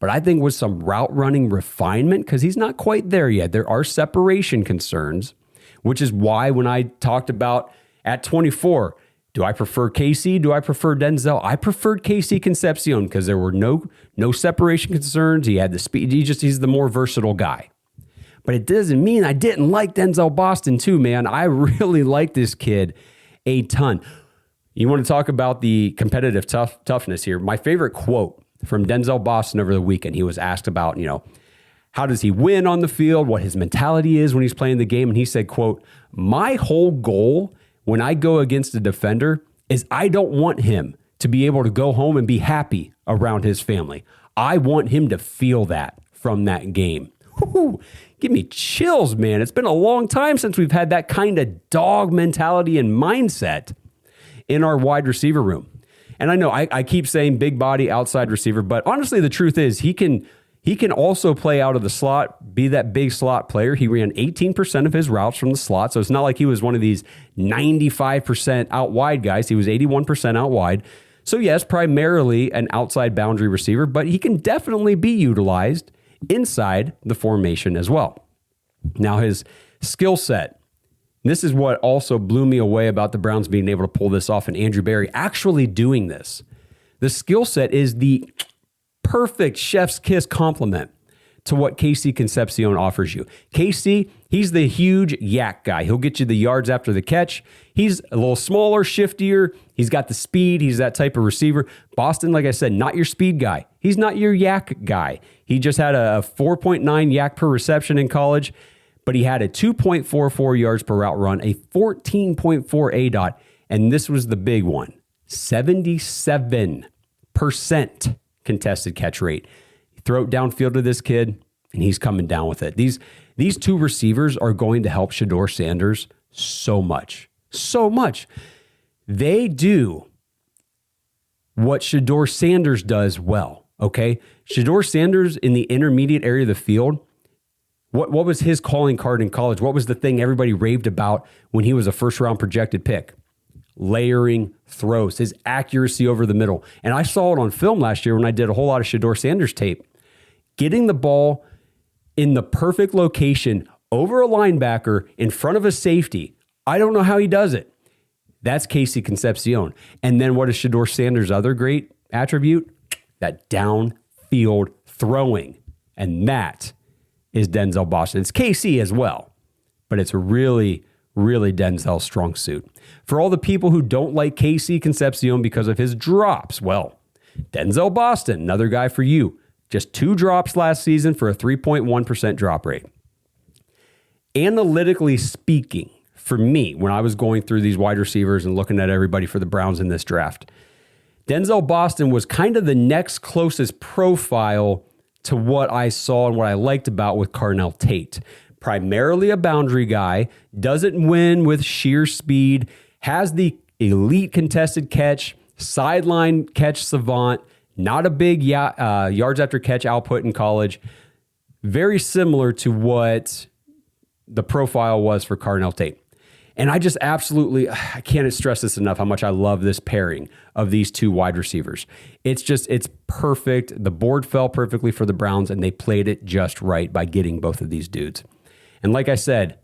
B: But I think with some route running refinement, because he's not quite there yet, there are separation concerns, which is why when I talked about at 24, do I prefer KC? Do I prefer Denzel? I preferred KC Concepcion because there were no separation concerns. He had the speed. He's the more versatile guy. But it doesn't mean I didn't like Denzel Boston too, man. I really like this kid a ton. You want to talk about the competitive toughness here? My favorite quote from Denzel Boston over the weekend, he was asked about, how does he win on the field, what his mentality is when he's playing the game. And he said, quote, "My whole goal when I go against a defender is I don't want him to be able to go home and be happy around his family. I want him to feel that from that game." Woo-hoo. Give me chills, man. It's been a long time since we've had that kind of dog mentality and mindset in our wide receiver room. And I know I keep saying big body outside receiver, but honestly, the truth is he can also play out of the slot, be that big slot player. He ran 18% of his routes from the slot, so it's not like he was one of these 95% out wide guys. He was 81% out wide. So yes, primarily an outside boundary receiver, but he can definitely be utilized inside the formation as well. Now his skill set, this is what also blew me away about the Browns being able to pull this off and Andrew Berry actually doing this. The skill set is the perfect chef's kiss compliment to what KC Concepcion offers you. KC, he's the huge yak guy. He'll get you the yards after the catch. He's a little smaller, shiftier. He's got the speed. He's that type of receiver. Boston, like I said, not your speed guy. He's not your yak guy. He just had a 4.9 yak per reception in college, but he had a 2.44 yards per route run, a 14.4 ADOT, and this was the big one, 77% contested catch rate. Throw it downfield to this kid, and he's coming down with it. These two receivers are going to help Shedeur Sanders so much. So much. They do what Shedeur Sanders does well, okay? Shedeur Sanders in the intermediate area of the field, what was his calling card in college? What was the thing everybody raved about when he was a first-round projected pick? Layering throws, his accuracy over the middle. And I saw it on film last year when I did a whole lot of Shedeur Sanders tape. Getting the ball in the perfect location over a linebacker in front of a safety. I don't know how he does it. That's KC Concepcion. And then what is Shedeur Sanders' other great attribute? That downfield throwing. And that is Denzel Boston. It's KC as well, but it's really Denzel's strong suit. For all the people who don't like KC Concepcion because of his drops, well, Denzel Boston, another guy for you. Just 2 drops last season for a 3.1% drop rate. Analytically speaking, for me, when I was going through these wide receivers and looking at everybody for the Browns in this draft, Denzel Boston was kind of the next closest profile to what I saw and what I liked about with Carnell Tate. Primarily a boundary guy, doesn't win with sheer speed, has the elite contested catch, sideline catch savant, not a big yards after catch output in college. Very similar to what the profile was for Carnell Tate. And I just absolutely, I can't stress this enough how much I love this pairing of these two wide receivers. It's perfect. The board fell perfectly for the Browns, and they played it just right by getting both of these dudes. And like I said,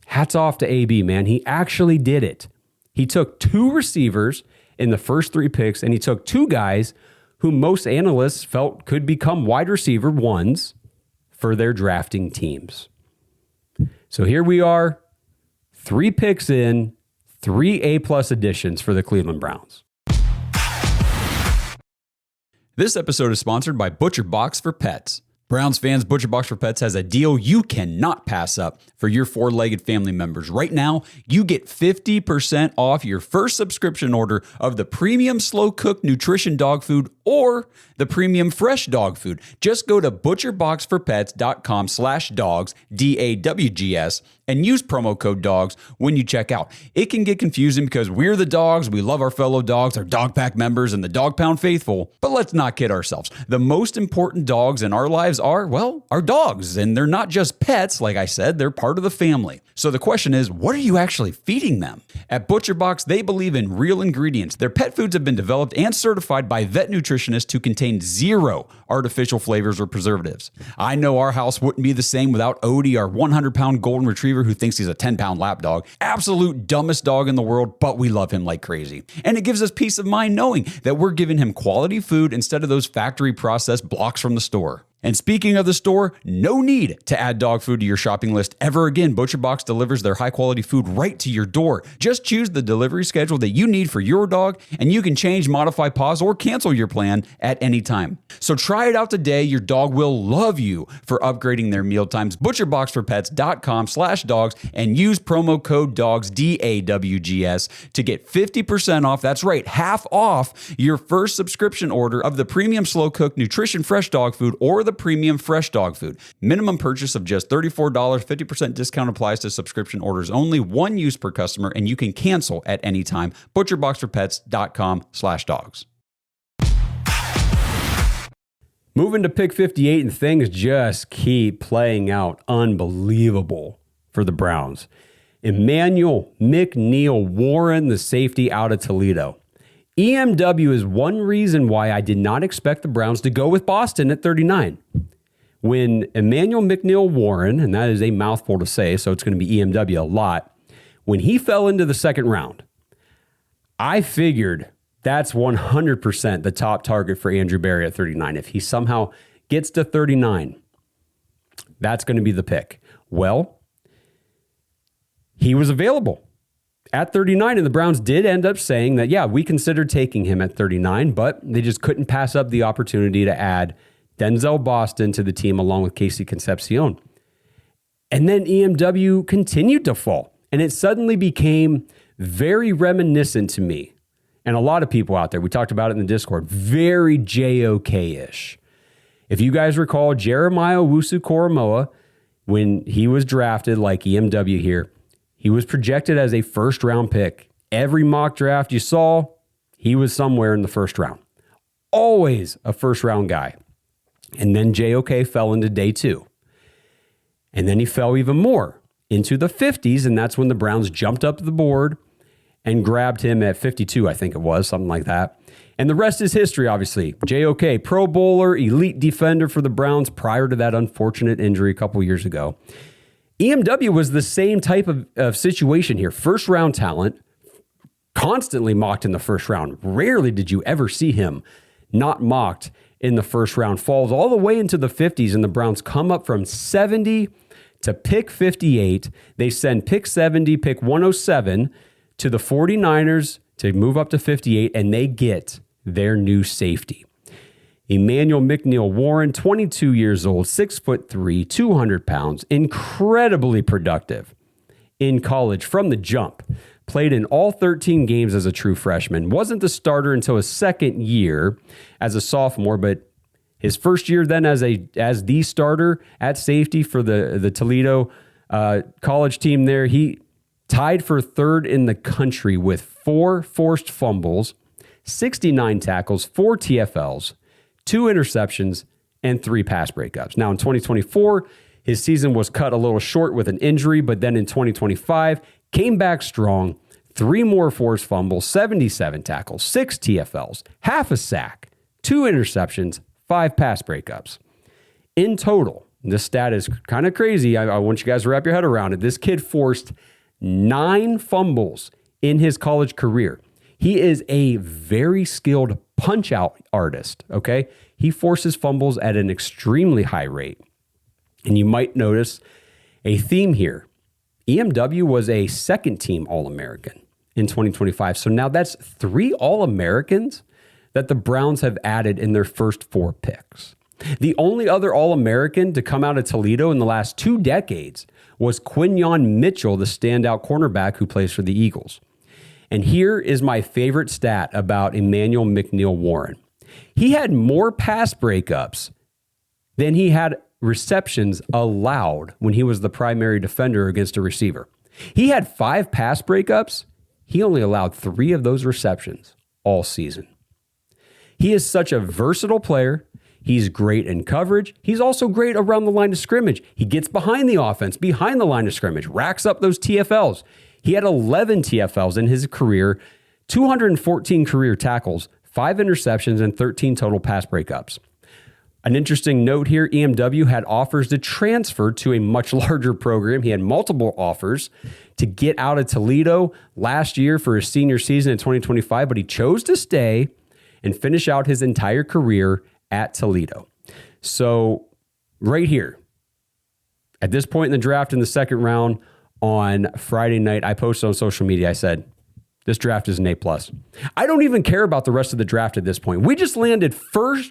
B: hats off to AB, man. He actually did it. He took two receivers in the first three picks, and he took two guys who most analysts felt could become wide receiver ones for their drafting teams. So here we are. 3 picks in, 3 A+ additions for the Cleveland Browns.
C: This episode is sponsored by Butcher Box for Pets. Browns fans, Butcher Box for Pets has a deal you cannot pass up for your 4-legged family members. Right now, you get 50% off your first subscription order of the premium slow-cooked nutrition dog food or the premium fresh dog food. Just go to butcherboxforpets.com/dogs, DAWGS, and use promo code DOGS when you check out. It can get confusing because we're the dogs, we love our fellow dogs, our dog pack members, and the dog pound faithful. But let's not kid ourselves. The most important dogs in our lives are, well, our dogs. And they're not just pets, like I said, they're part of the family. So the question is, what are you actually feeding them? At ButcherBox, they believe in real ingredients. Their pet foods have been developed and certified by vet nutritionists to contain 0 artificial flavors or preservatives. I know our house wouldn't be the same without Odie, our 100-pound golden retriever who thinks he's a 10-pound lap dog. Absolute dumbest dog in the world, but we love him like crazy. And it gives us peace of mind knowing that we're giving him quality food instead of those factory processed blocks from the store. And speaking of the store, no need to add dog food to your shopping list ever again. ButcherBox delivers their high-quality food right to your door. Just choose the delivery schedule that you need for your dog, and you can change, modify, pause, or cancel your plan at any time. So try it out today. Your dog will love you for upgrading their meal times. ButcherBoxForPets.com/dogs and use promo code DOGS, DAWGS, to get 50% off. That's right, half off your first subscription order of the premium slow-cooked nutrition fresh dog food or the premium fresh dog food. Minimum purchase of just $34. 50% discount applies to subscription orders only. 1 use per customer, and you can cancel at any time. ButcherBoxForPets.com/dogs.
B: Moving to pick 58, and things just keep playing out unbelievable for the Browns. Emmanuel McNeil-Warren, the safety out of Toledo. EMW is one reason why I did not expect the Browns to go with Boston at 39. When Emmanuel McNeil-Warren, and that is a mouthful to say, so it's going to be EMW a lot, when he fell into the second round, I figured that's 100% the top target for Andrew Berry at 39. If he somehow gets to 39, that's going to be the pick. Well, he was available at 39, and the Browns did end up saying that, yeah, we considered taking him at 39, but they just couldn't pass up the opportunity to add Denzel Boston to the team along with Casey Concepcion. And then EMW continued to fall, and it suddenly became very reminiscent to me, and a lot of people out there, we talked about it in the Discord, very JOK-ish. If you guys recall, Jeremiah Owusu-Koramoah, when he was drafted like EMW here, he was projected as a first-round pick. Every mock draft you saw, he was somewhere in the first round. Always a first-round guy. And then JOK fell into day 2. And then he fell even more into the 50s, and that's when the Browns jumped up the board and grabbed him at 52, I think it was, something like that. And the rest is history, obviously. JOK, Pro Bowler, elite defender for the Browns prior to that unfortunate injury a couple years ago. EMW was the same type of situation here. First round talent, constantly mocked in the first round. Rarely did you ever see him not mocked in the first round. Falls all the way into the 50s, and the Browns come up from 70 to pick 58. They send pick 70, pick 107 to the 49ers to move up to 58, and they get their new safety. Emmanuel McNeil-Warren, 22 years old, 6'3", 200 pounds, incredibly productive in college from the jump. Played in all 13 games as a true freshman. Wasn't the starter until his second year as a sophomore, but his first year then as the starter at safety for the Toledo college team there, he tied for third in the country with 4 forced fumbles, 69 tackles, 4 TFLs, 2 interceptions, and 3 pass breakups. Now, in 2024, his season was cut a little short with an injury, but then in 2025, came back strong, 3 more forced fumbles, 77 tackles, 6 TFLs, half a sack, 2 interceptions, 5 pass breakups. In total, this stat is kind of crazy. I want you guys to wrap your head around it. This kid forced 9 fumbles in his college career. He is a very skilled punch-out artist, okay? He forces fumbles at an extremely high rate. And you might notice a theme here. EMW was a second-team All-American in 2025. So now that's 3 All-Americans that the Browns have added in their first 4 picks. The only other All-American to come out of Toledo in the last 2 decades was Quinyon Mitchell, the standout cornerback who plays for the Eagles. And here is my favorite stat about Emmanuel McNeil-Warren. He had more pass breakups than he had receptions allowed when he was the primary defender against a receiver. He had 5 pass breakups. He only allowed 3 of those receptions all season. He is such a versatile player. He's great in coverage. He's also great around the line of scrimmage. He gets behind the offense, behind the line of scrimmage, racks up those TFLs. He had 11 TFLs in his career, 214 career tackles, 5 interceptions, and 13 total pass breakups. An interesting note here, EMW had offers to transfer to a much larger program. He had multiple offers to get out of Toledo last year for his senior season in 2025, but he chose to stay and finish out his entire career at Toledo. So right here, at this point in the draft in the second round on Friday night, I posted on social media, I said, this draft is an A+. I don't even care about the rest of the draft at this point. We just landed 4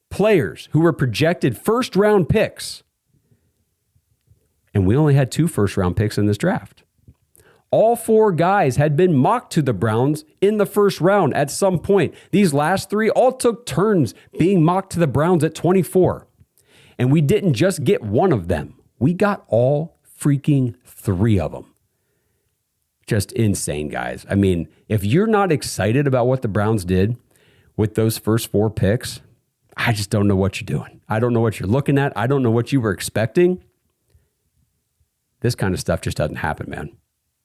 B: players who were projected first-round picks. And we only had 2 first-round picks in this draft. All 4 guys had been mocked to the Browns in the first round at some point. These last 3 all took turns being mocked to the Browns at 24. And we didn't just get one of them. We got all freaking 3 of them. Just insane, guys. I mean, if you're not excited about what the Browns did with those first 4 picks, I just don't know what you're doing. I don't know what you're looking at. I don't know what you were expecting. This kind of stuff just doesn't happen, man.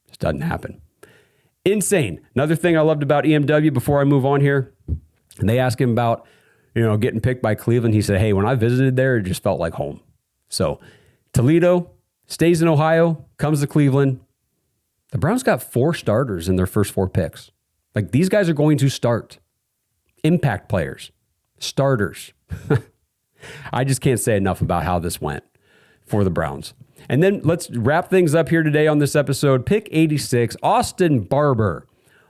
B: Just doesn't happen. Insane. Another thing I loved about EMW before I move on here, and they asked him about, getting picked by Cleveland. He said, hey, when I visited there, it just felt like home. So Toledo stays in Ohio, comes to Cleveland. The Browns got 4 starters in their first 4 picks. Like, these guys are going to start. Impact players. Starters. I just can't say enough about how this went for the Browns. And then let's wrap things up here today on this episode. Pick 86, Austin Barber,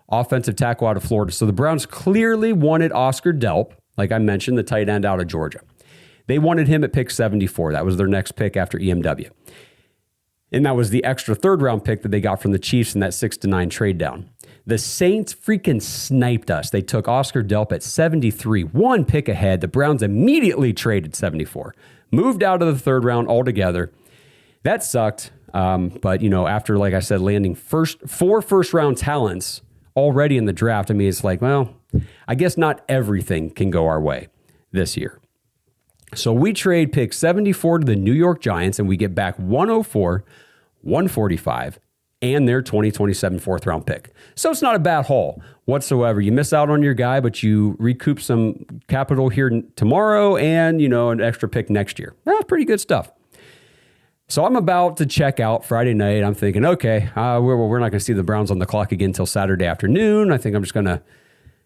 B: offensive tackle out of Florida. So the Browns clearly wanted Oscar Delp, like I mentioned, the tight end out of Georgia. They wanted him at pick 74. That was their next pick after EMW. And that was the extra 3rd-round pick that they got from the Chiefs in that 6-9 trade down. The Saints freaking sniped us. They took Oscar Delp at 73, 1 pick ahead. The Browns immediately traded 74, moved out of the 3rd round altogether. That sucked. But, after, like I said, landing 4 first-round talents already in the draft, I mean, it's like, well, I guess not everything can go our way this year. So we trade pick 74 to the New York Giants, and we get back 104, 145, and their 2027 4th-round pick. So it's not a bad haul whatsoever. You miss out on your guy, but you recoup some capital here tomorrow and, an extra pick next year. That's pretty good stuff. So I'm about to check out Friday night. I'm thinking, okay, we're not going to see the Browns on the clock again until Saturday afternoon. I think I'm just going to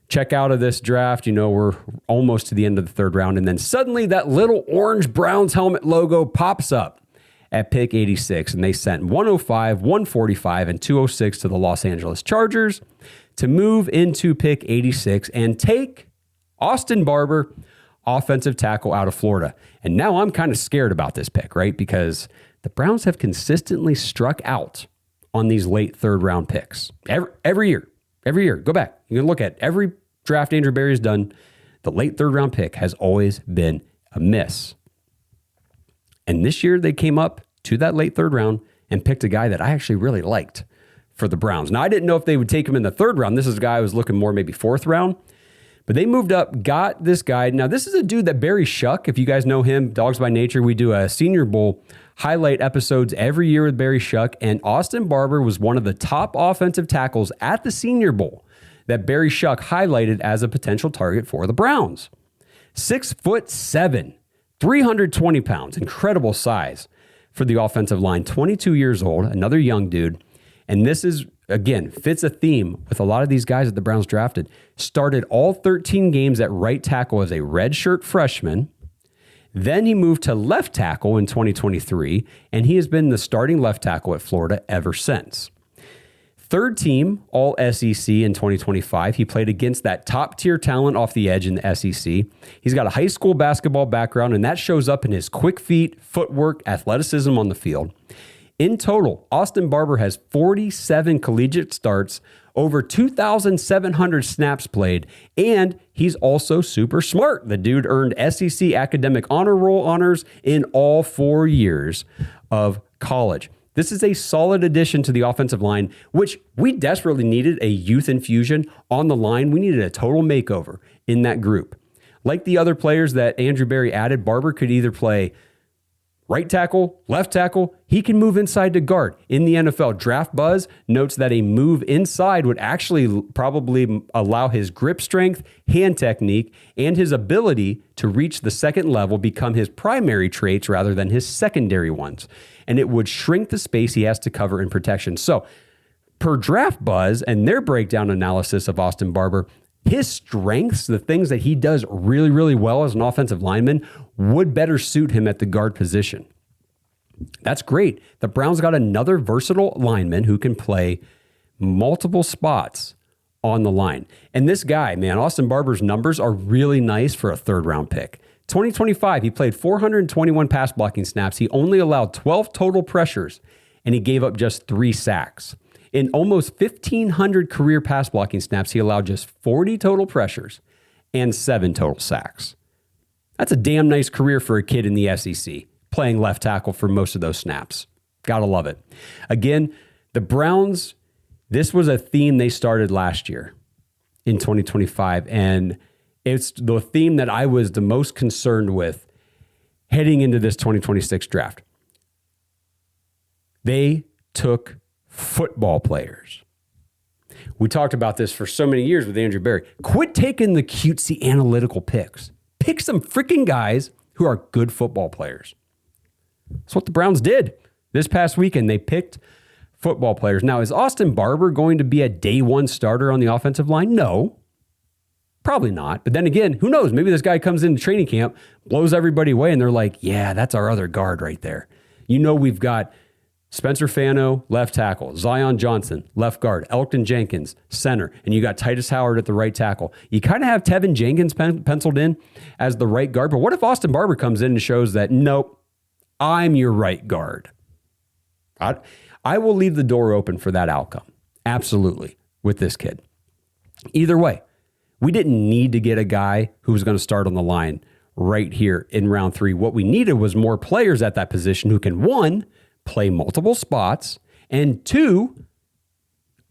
B: check out of this draft. We're almost to the end of the 3rd round. And then suddenly that little orange Browns helmet logo pops up at pick 86. And they sent 105, 145, and 206 to the Los Angeles Chargers to move into pick 86 and take Austin Barber, offensive tackle out of Florida. And now I'm kind of scared about this pick, right? Because the Browns have consistently struck out on these late 3rd round picks. Every year. Go back. You can look at every draft Andrew Berry has done. The late 3rd round pick has always been a miss. And this year they came up to that late 3rd round and picked a guy that I actually really liked for the Browns. Now, I didn't know if they would take him in the 3rd round. This is a guy I was looking more maybe 4th round. But they moved up, got this guy. Now, this is a dude that Barry Shuck, if you guys know him, Dogs by Nature, we do a Senior Bowl highlight episodes every year with Barry Shuck. And Austin Barber was one of the top offensive tackles at the Senior Bowl that Barry Shuck highlighted as a potential target for the Browns. 6'7", 320 pounds, incredible size for the offensive line, 22 years old, another young dude. And this is, again, fits a theme with a lot of these guys that the Browns drafted. Started all 13 games at right tackle as a redshirt freshman. Then he moved to left tackle in 2023, and he has been the starting left tackle at Florida ever since. Third team All SEC in 2025. He played against that top tier talent off the edge in the SEC. He's got a high school basketball background, and that shows up in his quick feet, footwork, athleticism on the field. In total, Austin Barber has 47 collegiate starts, over 2,700 snaps played, and he's also super smart. The dude earned SEC academic honor roll honors in all 4 years of college. This is a solid addition to the offensive line, which we desperately needed a youth infusion on the line. We needed a total makeover in that group. Like the other players that Andrew Berry added, Barber could either play right tackle, left tackle. He can move inside to guard. In the NFL, Draft Buzz notes that a move inside would actually probably allow his grip strength, hand technique, and his ability to reach the second level become his primary traits rather than his secondary ones. And it would shrink the space he has to cover in protection. So, per Draft Buzz and their breakdown analysis of Austin Barber, his strengths, the things that he does really, really well as an offensive lineman, would better suit him at the guard position. That's great. The Browns got another versatile lineman who can play multiple spots on the line. And this guy, man, Austin Barber's numbers are really nice for a third-round pick. 2025, he played 421 pass blocking snaps. He only allowed 12 total pressures, and he gave up just 3 sacks. In almost 1,500 career pass blocking snaps, he allowed just 40 total pressures and 7 total sacks. That's a damn nice career for a kid in the SEC, playing left tackle for most of those snaps. Gotta love it. Again, the Browns, this was a theme they started last year in 2025, and it's the theme that I was the most concerned with heading into this 2026 draft. They took football players. We talked about this for so many years with Andrew Berry. Quit taking the cutesy analytical picks. Pick some freaking guys who are good football players. That's what the Browns did this past weekend. They picked football players. Now, is Austin Barber going to be a day one starter on the offensive line? No. Probably not. But then again, who knows? Maybe this guy comes into training camp, blows everybody away, and they're like, yeah, that's our other guard right there. You know, we've got Spencer Fano, left tackle, Zion Johnson, left guard, Elkton Jenkins, center, and you got Titus Howard at the right tackle. You kind of have Tevin Jenkins penciled in as the right guard, but what if Austin Barber comes in and shows that, nope, I'm your right guard? I will leave the door open for that outcome. Absolutely, with this kid. Either way, we didn't need to get a guy who was going to start on the line right here in round 3. What we needed was more players at that position who can, 1, play multiple spots, and 2,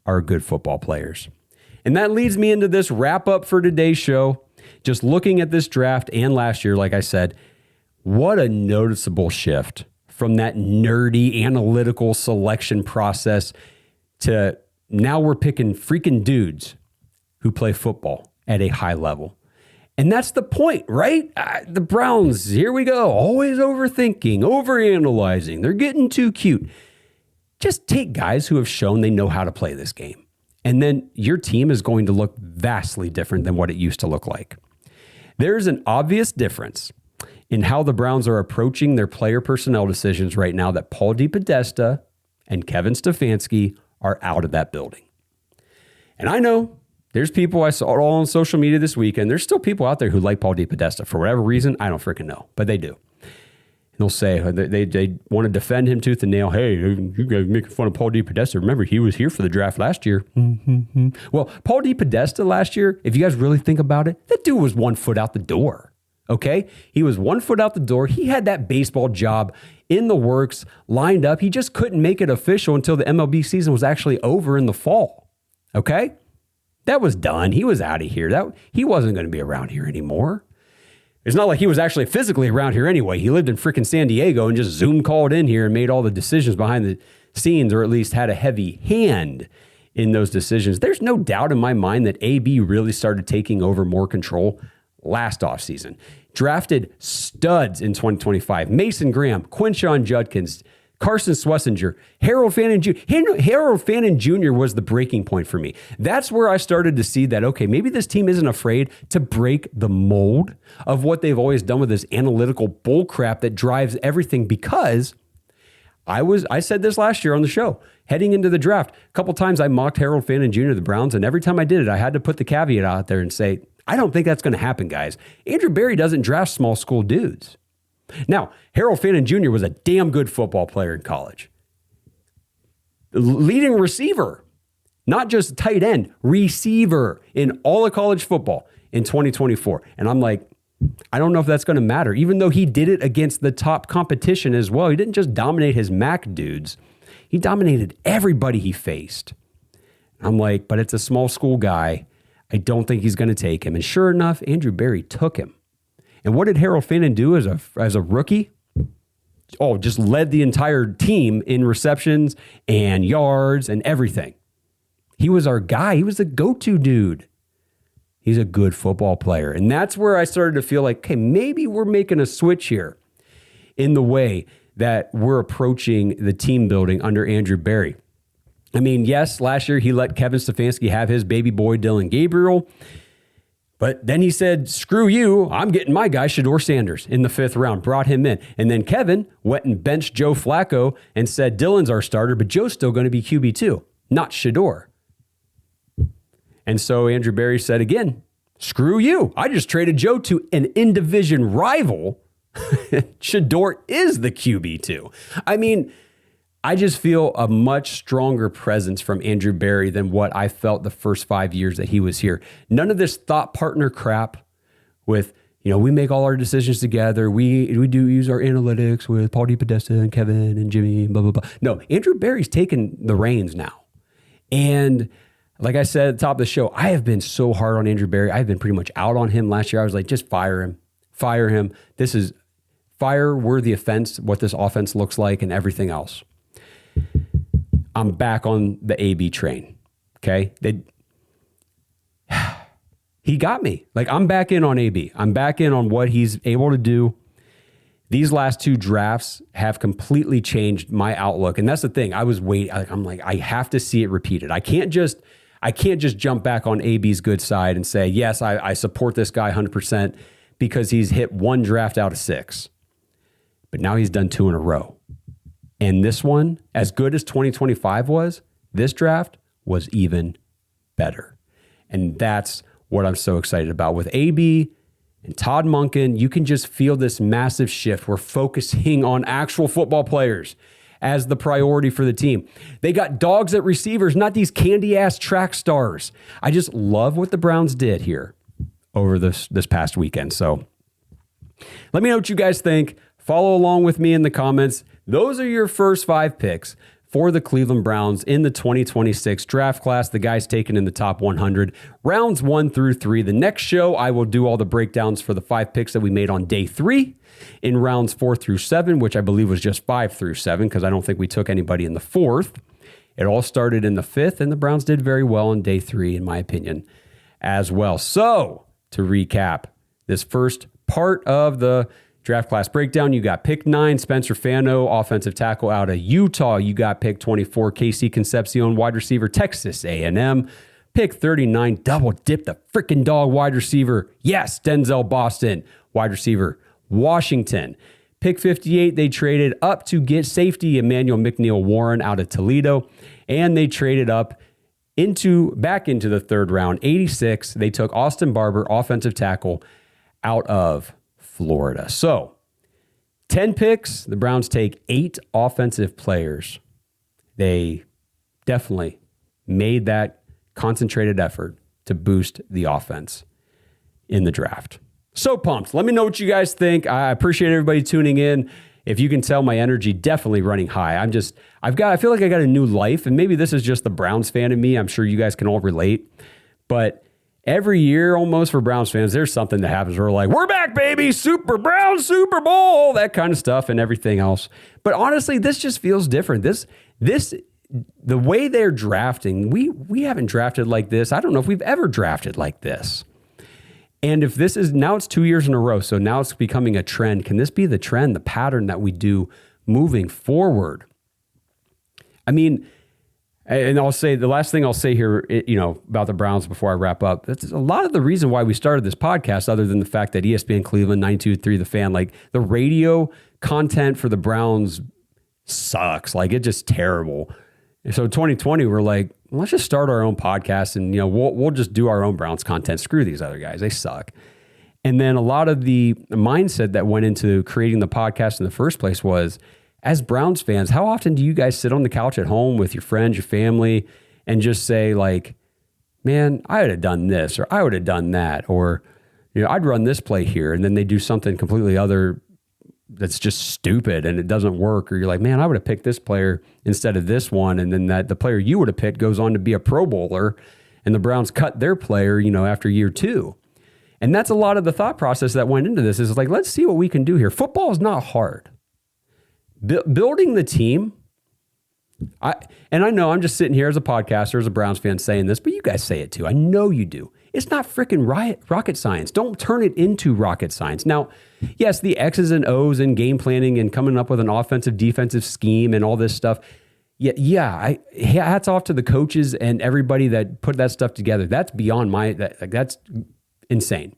B: are good football players. And that leads me into this wrap up for today's show. Just looking at this draft and last year, like I said, what a noticeable shift from that nerdy analytical selection process to now we're picking freaking dudes who play football at a high level. And that's the point, right? The Browns, here we go, always overthinking, overanalyzing. They're getting too cute. Just take guys who have shown they know how to play this game. And then your team is going to look vastly different than what it used to look like. There's an obvious difference in how the Browns are approaching their player personnel decisions right now that Paul DePodesta and Kevin Stefanski are out of that building. And I know there's people, I saw it all on social media this weekend. There's still people out there who like Paul DePodesta for whatever reason. I don't freaking know, but they do. And they'll say they want to defend him tooth and nail. Hey, you guys making fun of Paul DePodesta. Remember, he was here for the draft last year. Well, Paul DePodesta last year, if you guys really think about it, that dude was 1 foot out the door. Okay? He was 1 foot out the door. He had that baseball job in the works, lined up. He just couldn't make it official until the MLB season was actually over in the fall. Okay? That was done. He was out of here. He wasn't going to be around here anymore. It's not like he was actually physically around here anyway. He lived in freaking San Diego and just Zoom called in here and made all the decisions behind the scenes, or at least had a heavy hand in those decisions. There's no doubt in my mind that AB really started taking over more control last offseason. Drafted studs in 2025. Mason Graham, Quinshon Judkins, Carson Schlesinger, Harold Fannin Jr. Harold Fannin Jr. was the breaking point for me. That's where I started to see that, okay, maybe this team isn't afraid to break the mold of what they've always done with this analytical bullcrap that drives everything, because I said this last year on the show, heading into the draft, a couple times I mocked Harold Fannin Jr. of the Browns, and every time I did it, I had to put the caveat out there and say, I don't think that's going to happen, guys. Andrew Berry doesn't draft small school dudes. Now, Harold Fannin Jr. was a damn good football player in college. Leading receiver, not just tight end, receiver in all of college football in 2024. And I'm like, I don't know if that's going to matter, even though he did it against the top competition as well. He didn't just dominate his MAC dudes. He dominated everybody he faced. I'm like, but it's a small school guy. I don't think he's going to take him. And sure enough, Andrew Berry took him. And what did Harold Fannin do as a rookie? Oh, just led the entire team in receptions and yards and everything. He was our guy. He was the go-to dude. He's a good football player. And that's where I started to feel like, okay, maybe we're making a switch here in the way that we're approaching the team building under Andrew Berry. I mean, yes, last year he let Kevin Stefanski have his baby boy, Dylan Gabriel. But then he said, screw you, I'm getting my guy, Shedeur Sanders, in the 5th round, brought him in. And then Kevin went and benched Joe Flacco and said, Dylan's our starter, but Joe's still going to be QB2, not Shedeur. And so Andrew Berry said again, screw you. I just traded Joe to an in-division rival. Shedeur is the QB2. I mean, I just feel a much stronger presence from Andrew Berry than what I felt the first 5 years that he was here. None of this thought partner crap with, we make all our decisions together. We do use our analytics with Paul DePodesta and Kevin and Jimmy, blah, blah, blah. No, Andrew Berry's taken the reins now. And like I said at the top of the show, I have been so hard on Andrew Berry. I've been pretty much out on him last year. I was like, just fire him. Fire him. This is fire-worthy offense, what this offense looks like and everything else. I'm back on the AB train, okay? He got me. Like, I'm back in on AB. I'm back in on what he's able to do. These last 2 drafts have completely changed my outlook, and that's the thing. I was waiting. I'm like, I have to see it repeated. I can't just jump back on AB's good side and say, yes, I support this guy 100% because he's hit 1 draft out of 6. But now he's done 2 in a row. And this one, as good as 2025 was, this draft was even better. And that's what I'm so excited about. With AB and Todd Monken, you can just feel this massive shift. We're focusing on actual football players as the priority for the team. They got dogs at receivers, not these candy-ass track stars. I just love what the Browns did here over this past weekend. So let me know what you guys think. Follow along with me in the comments. Those are your first 5 picks for the Cleveland Browns in the 2026 draft class. The guys taken in the top 100, rounds 1 through 3. The next show, I will do all the breakdowns for the 5 picks that we made on day 3 in rounds 4 through 7, which I believe was just 5 through 7 because I don't think we took anybody in the 4th. It all started in the 5th, and the Browns did very well on day 3, in my opinion, as well. So, to recap, this first part of the draft class breakdown, you got pick 9, Spencer Fano, offensive tackle out of Utah. You got pick 24, KC Concepcion, wide receiver, Texas A&M. Pick 39, double dip the freaking dog, wide receiver. Yes, Denzel Boston, wide receiver, Washington. Pick 58, they traded up to get safety Emmanuel McNeil-Warren out of Toledo. And they traded up back into the 3rd round, 86. They took Austin Barber, offensive tackle, out of Florida. So 10 picks, the Browns take 8 offensive players. They definitely made that concentrated effort to boost the offense in the draft. So pumped. Let me know what you guys think. I appreciate everybody tuning in. If you can tell, my energy definitely running high. I feel like I got a new life, and maybe this is just the Browns fan in me. I'm sure you guys can all relate. But every year almost for Browns fans, there's something that happens where we're like, we're back, baby, Browns Super Bowl, that kind of stuff and everything else. But honestly, this just feels different. The way they're drafting, we haven't drafted like this. I don't know if we've ever drafted like this. And if this is, now it's 2 years in a row, so now it's becoming a trend. Can this be the trend, the pattern that we do moving forward? I mean, and I'll say, the last thing I'll say here, about the Browns before I wrap up, that's a lot of the reason why we started this podcast, other than the fact that ESPN Cleveland, 923 The Fan, like the radio content for the Browns sucks. Like it's just terrible. And so 2020, we're like, let's just start our own podcast and, we'll just do our own Browns content. Screw these other guys. They suck. And then a lot of the mindset that went into creating the podcast in the first place was, as Browns fans, how often do you guys sit on the couch at home with your friends, your family, and just say like, man, I would have done this, or I would have done that, or, I'd run this play here. And then they do something completely other that's just stupid and it doesn't work. Or you're like, man, I would have picked this player instead of this one. And then the player you would have picked goes on to be a Pro Bowler, and the Browns cut their player, after year 2. And that's a lot of the thought process that went into this, is like, let's see what we can do here. Football is not hard. Building the team, I know I'm just sitting here as a podcaster, as a Browns fan saying this, but you guys say it too. I know you do. It's not freaking rocket science. Don't turn it into rocket science. Now, yes, the X's and O's and game planning and coming up with an offensive, defensive scheme and all this stuff. Hats off to the coaches and everybody that put that stuff together. That's beyond that's insane.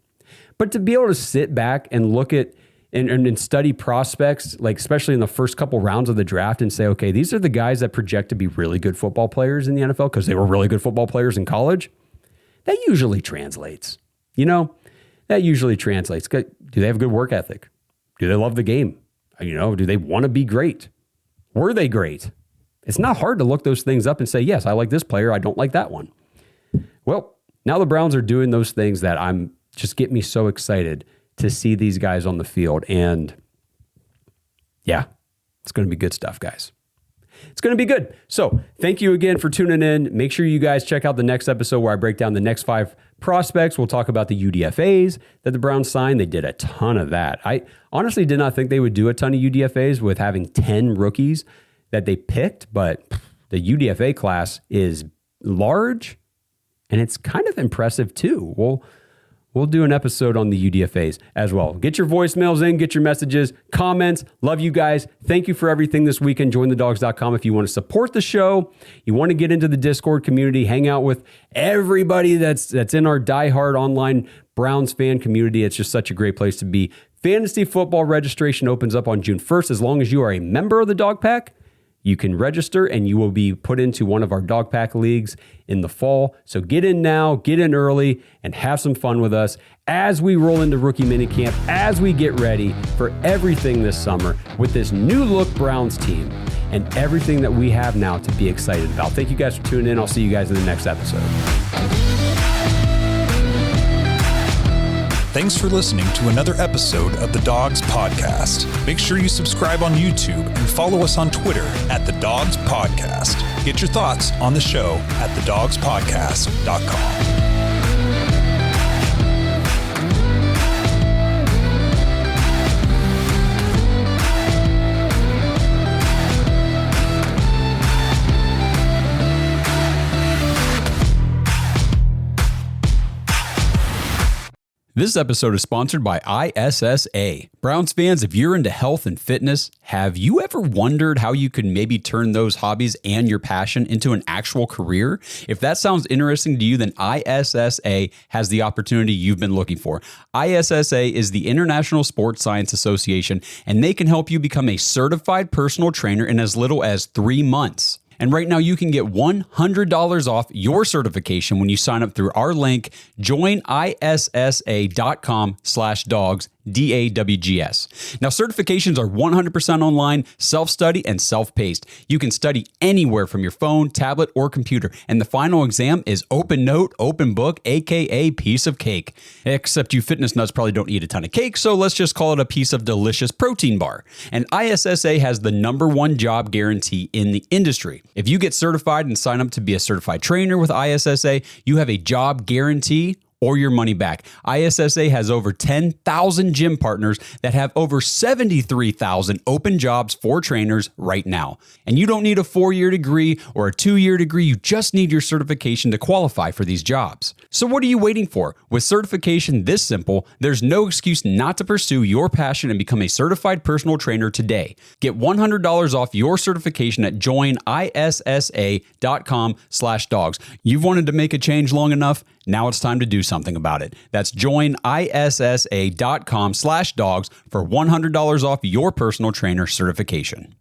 B: But to be able to sit back and look at and study prospects, like especially in the first couple rounds of the draft, and say, okay, these are the guys that project to be really good football players in the NFL because they were really good football players in college. That usually translates. That usually translates. Do they have a good work ethic? Do they love the game? Do they want to be great? Were they great? It's not hard to look those things up and say, yes, I like this player, I don't like that one. Well, now the Browns are doing those things that just get me so excited to see these guys on the field. And yeah, it's going to be good stuff, guys. It's going to be good. So thank you again for tuning in. Make sure you guys check out the next episode where I break down the next 5 prospects. We'll talk about the UDFAs that the Browns signed. They did a ton of that. I honestly did not think they would do a ton of UDFAs with having 10 rookies that they picked, but the UDFA class is large and it's kind of impressive too. We'll do an episode on the UDFAs as well. Get your voicemails in, get your messages, comments. Love you guys. Thank you for everything this weekend. JoinTheDogs.com if you want to support the show. You want to get into the Discord community, hang out with everybody that's in our diehard online Browns fan community. It's just such a great place to be. Fantasy football registration opens up on June 1st. As long as you are a member of the Dog Pack, you can register and you will be put into one of our Dog Pack leagues in the fall. So get in now, get in early, and have some fun with us as we roll into rookie minicamp, as we get ready for everything this summer with this new look Browns team and everything that we have now to be excited about. Thank you guys for tuning in. I'll see you guys in the next episode.
A: Thanks for listening to another episode of the Dogs Podcast. Make sure you subscribe on YouTube and follow us on Twitter at The Dogs Podcast. Get your thoughts on the show at thedogspodcast.com.
C: This episode is sponsored by ISSA. Browns fans, if you're into health and fitness, have you ever wondered how you could maybe turn those hobbies and your passion into an actual career? If that sounds interesting to you, then ISSA has the opportunity you've been looking for. ISSA is the International Sports Science Association, and they can help you become a certified personal trainer in as little as 3 months. And right now you can get $100 off your certification when you sign up through our link, joinissa.com/dogs. DAWGS. Now, certifications are 100% online, self-study, and self-paced. You can study anywhere from your phone, tablet, or computer, and the final exam is open note, open book, aka piece of cake. Except you fitness nuts probably don't eat a ton of cake, so let's just call it a piece of delicious protein bar. And ISSA has the #1 job guarantee in the industry. If you get certified and sign up to be a certified trainer with ISSA, you have a job guarantee or your money back. ISSA has over 10,000 gym partners that have over 73,000 open jobs for trainers right now. And you don't need a 4-year degree or a 2-year degree. You just need your certification to qualify for these jobs. So what are you waiting for? With certification this simple, there's no excuse not to pursue your passion and become a certified personal trainer today. Get $100 off your certification at joinissa.com/dogs. You've wanted to make a change long enough. Now it's time to do something about it. That's joinissa.com/dogs for $100 off your personal trainer certification.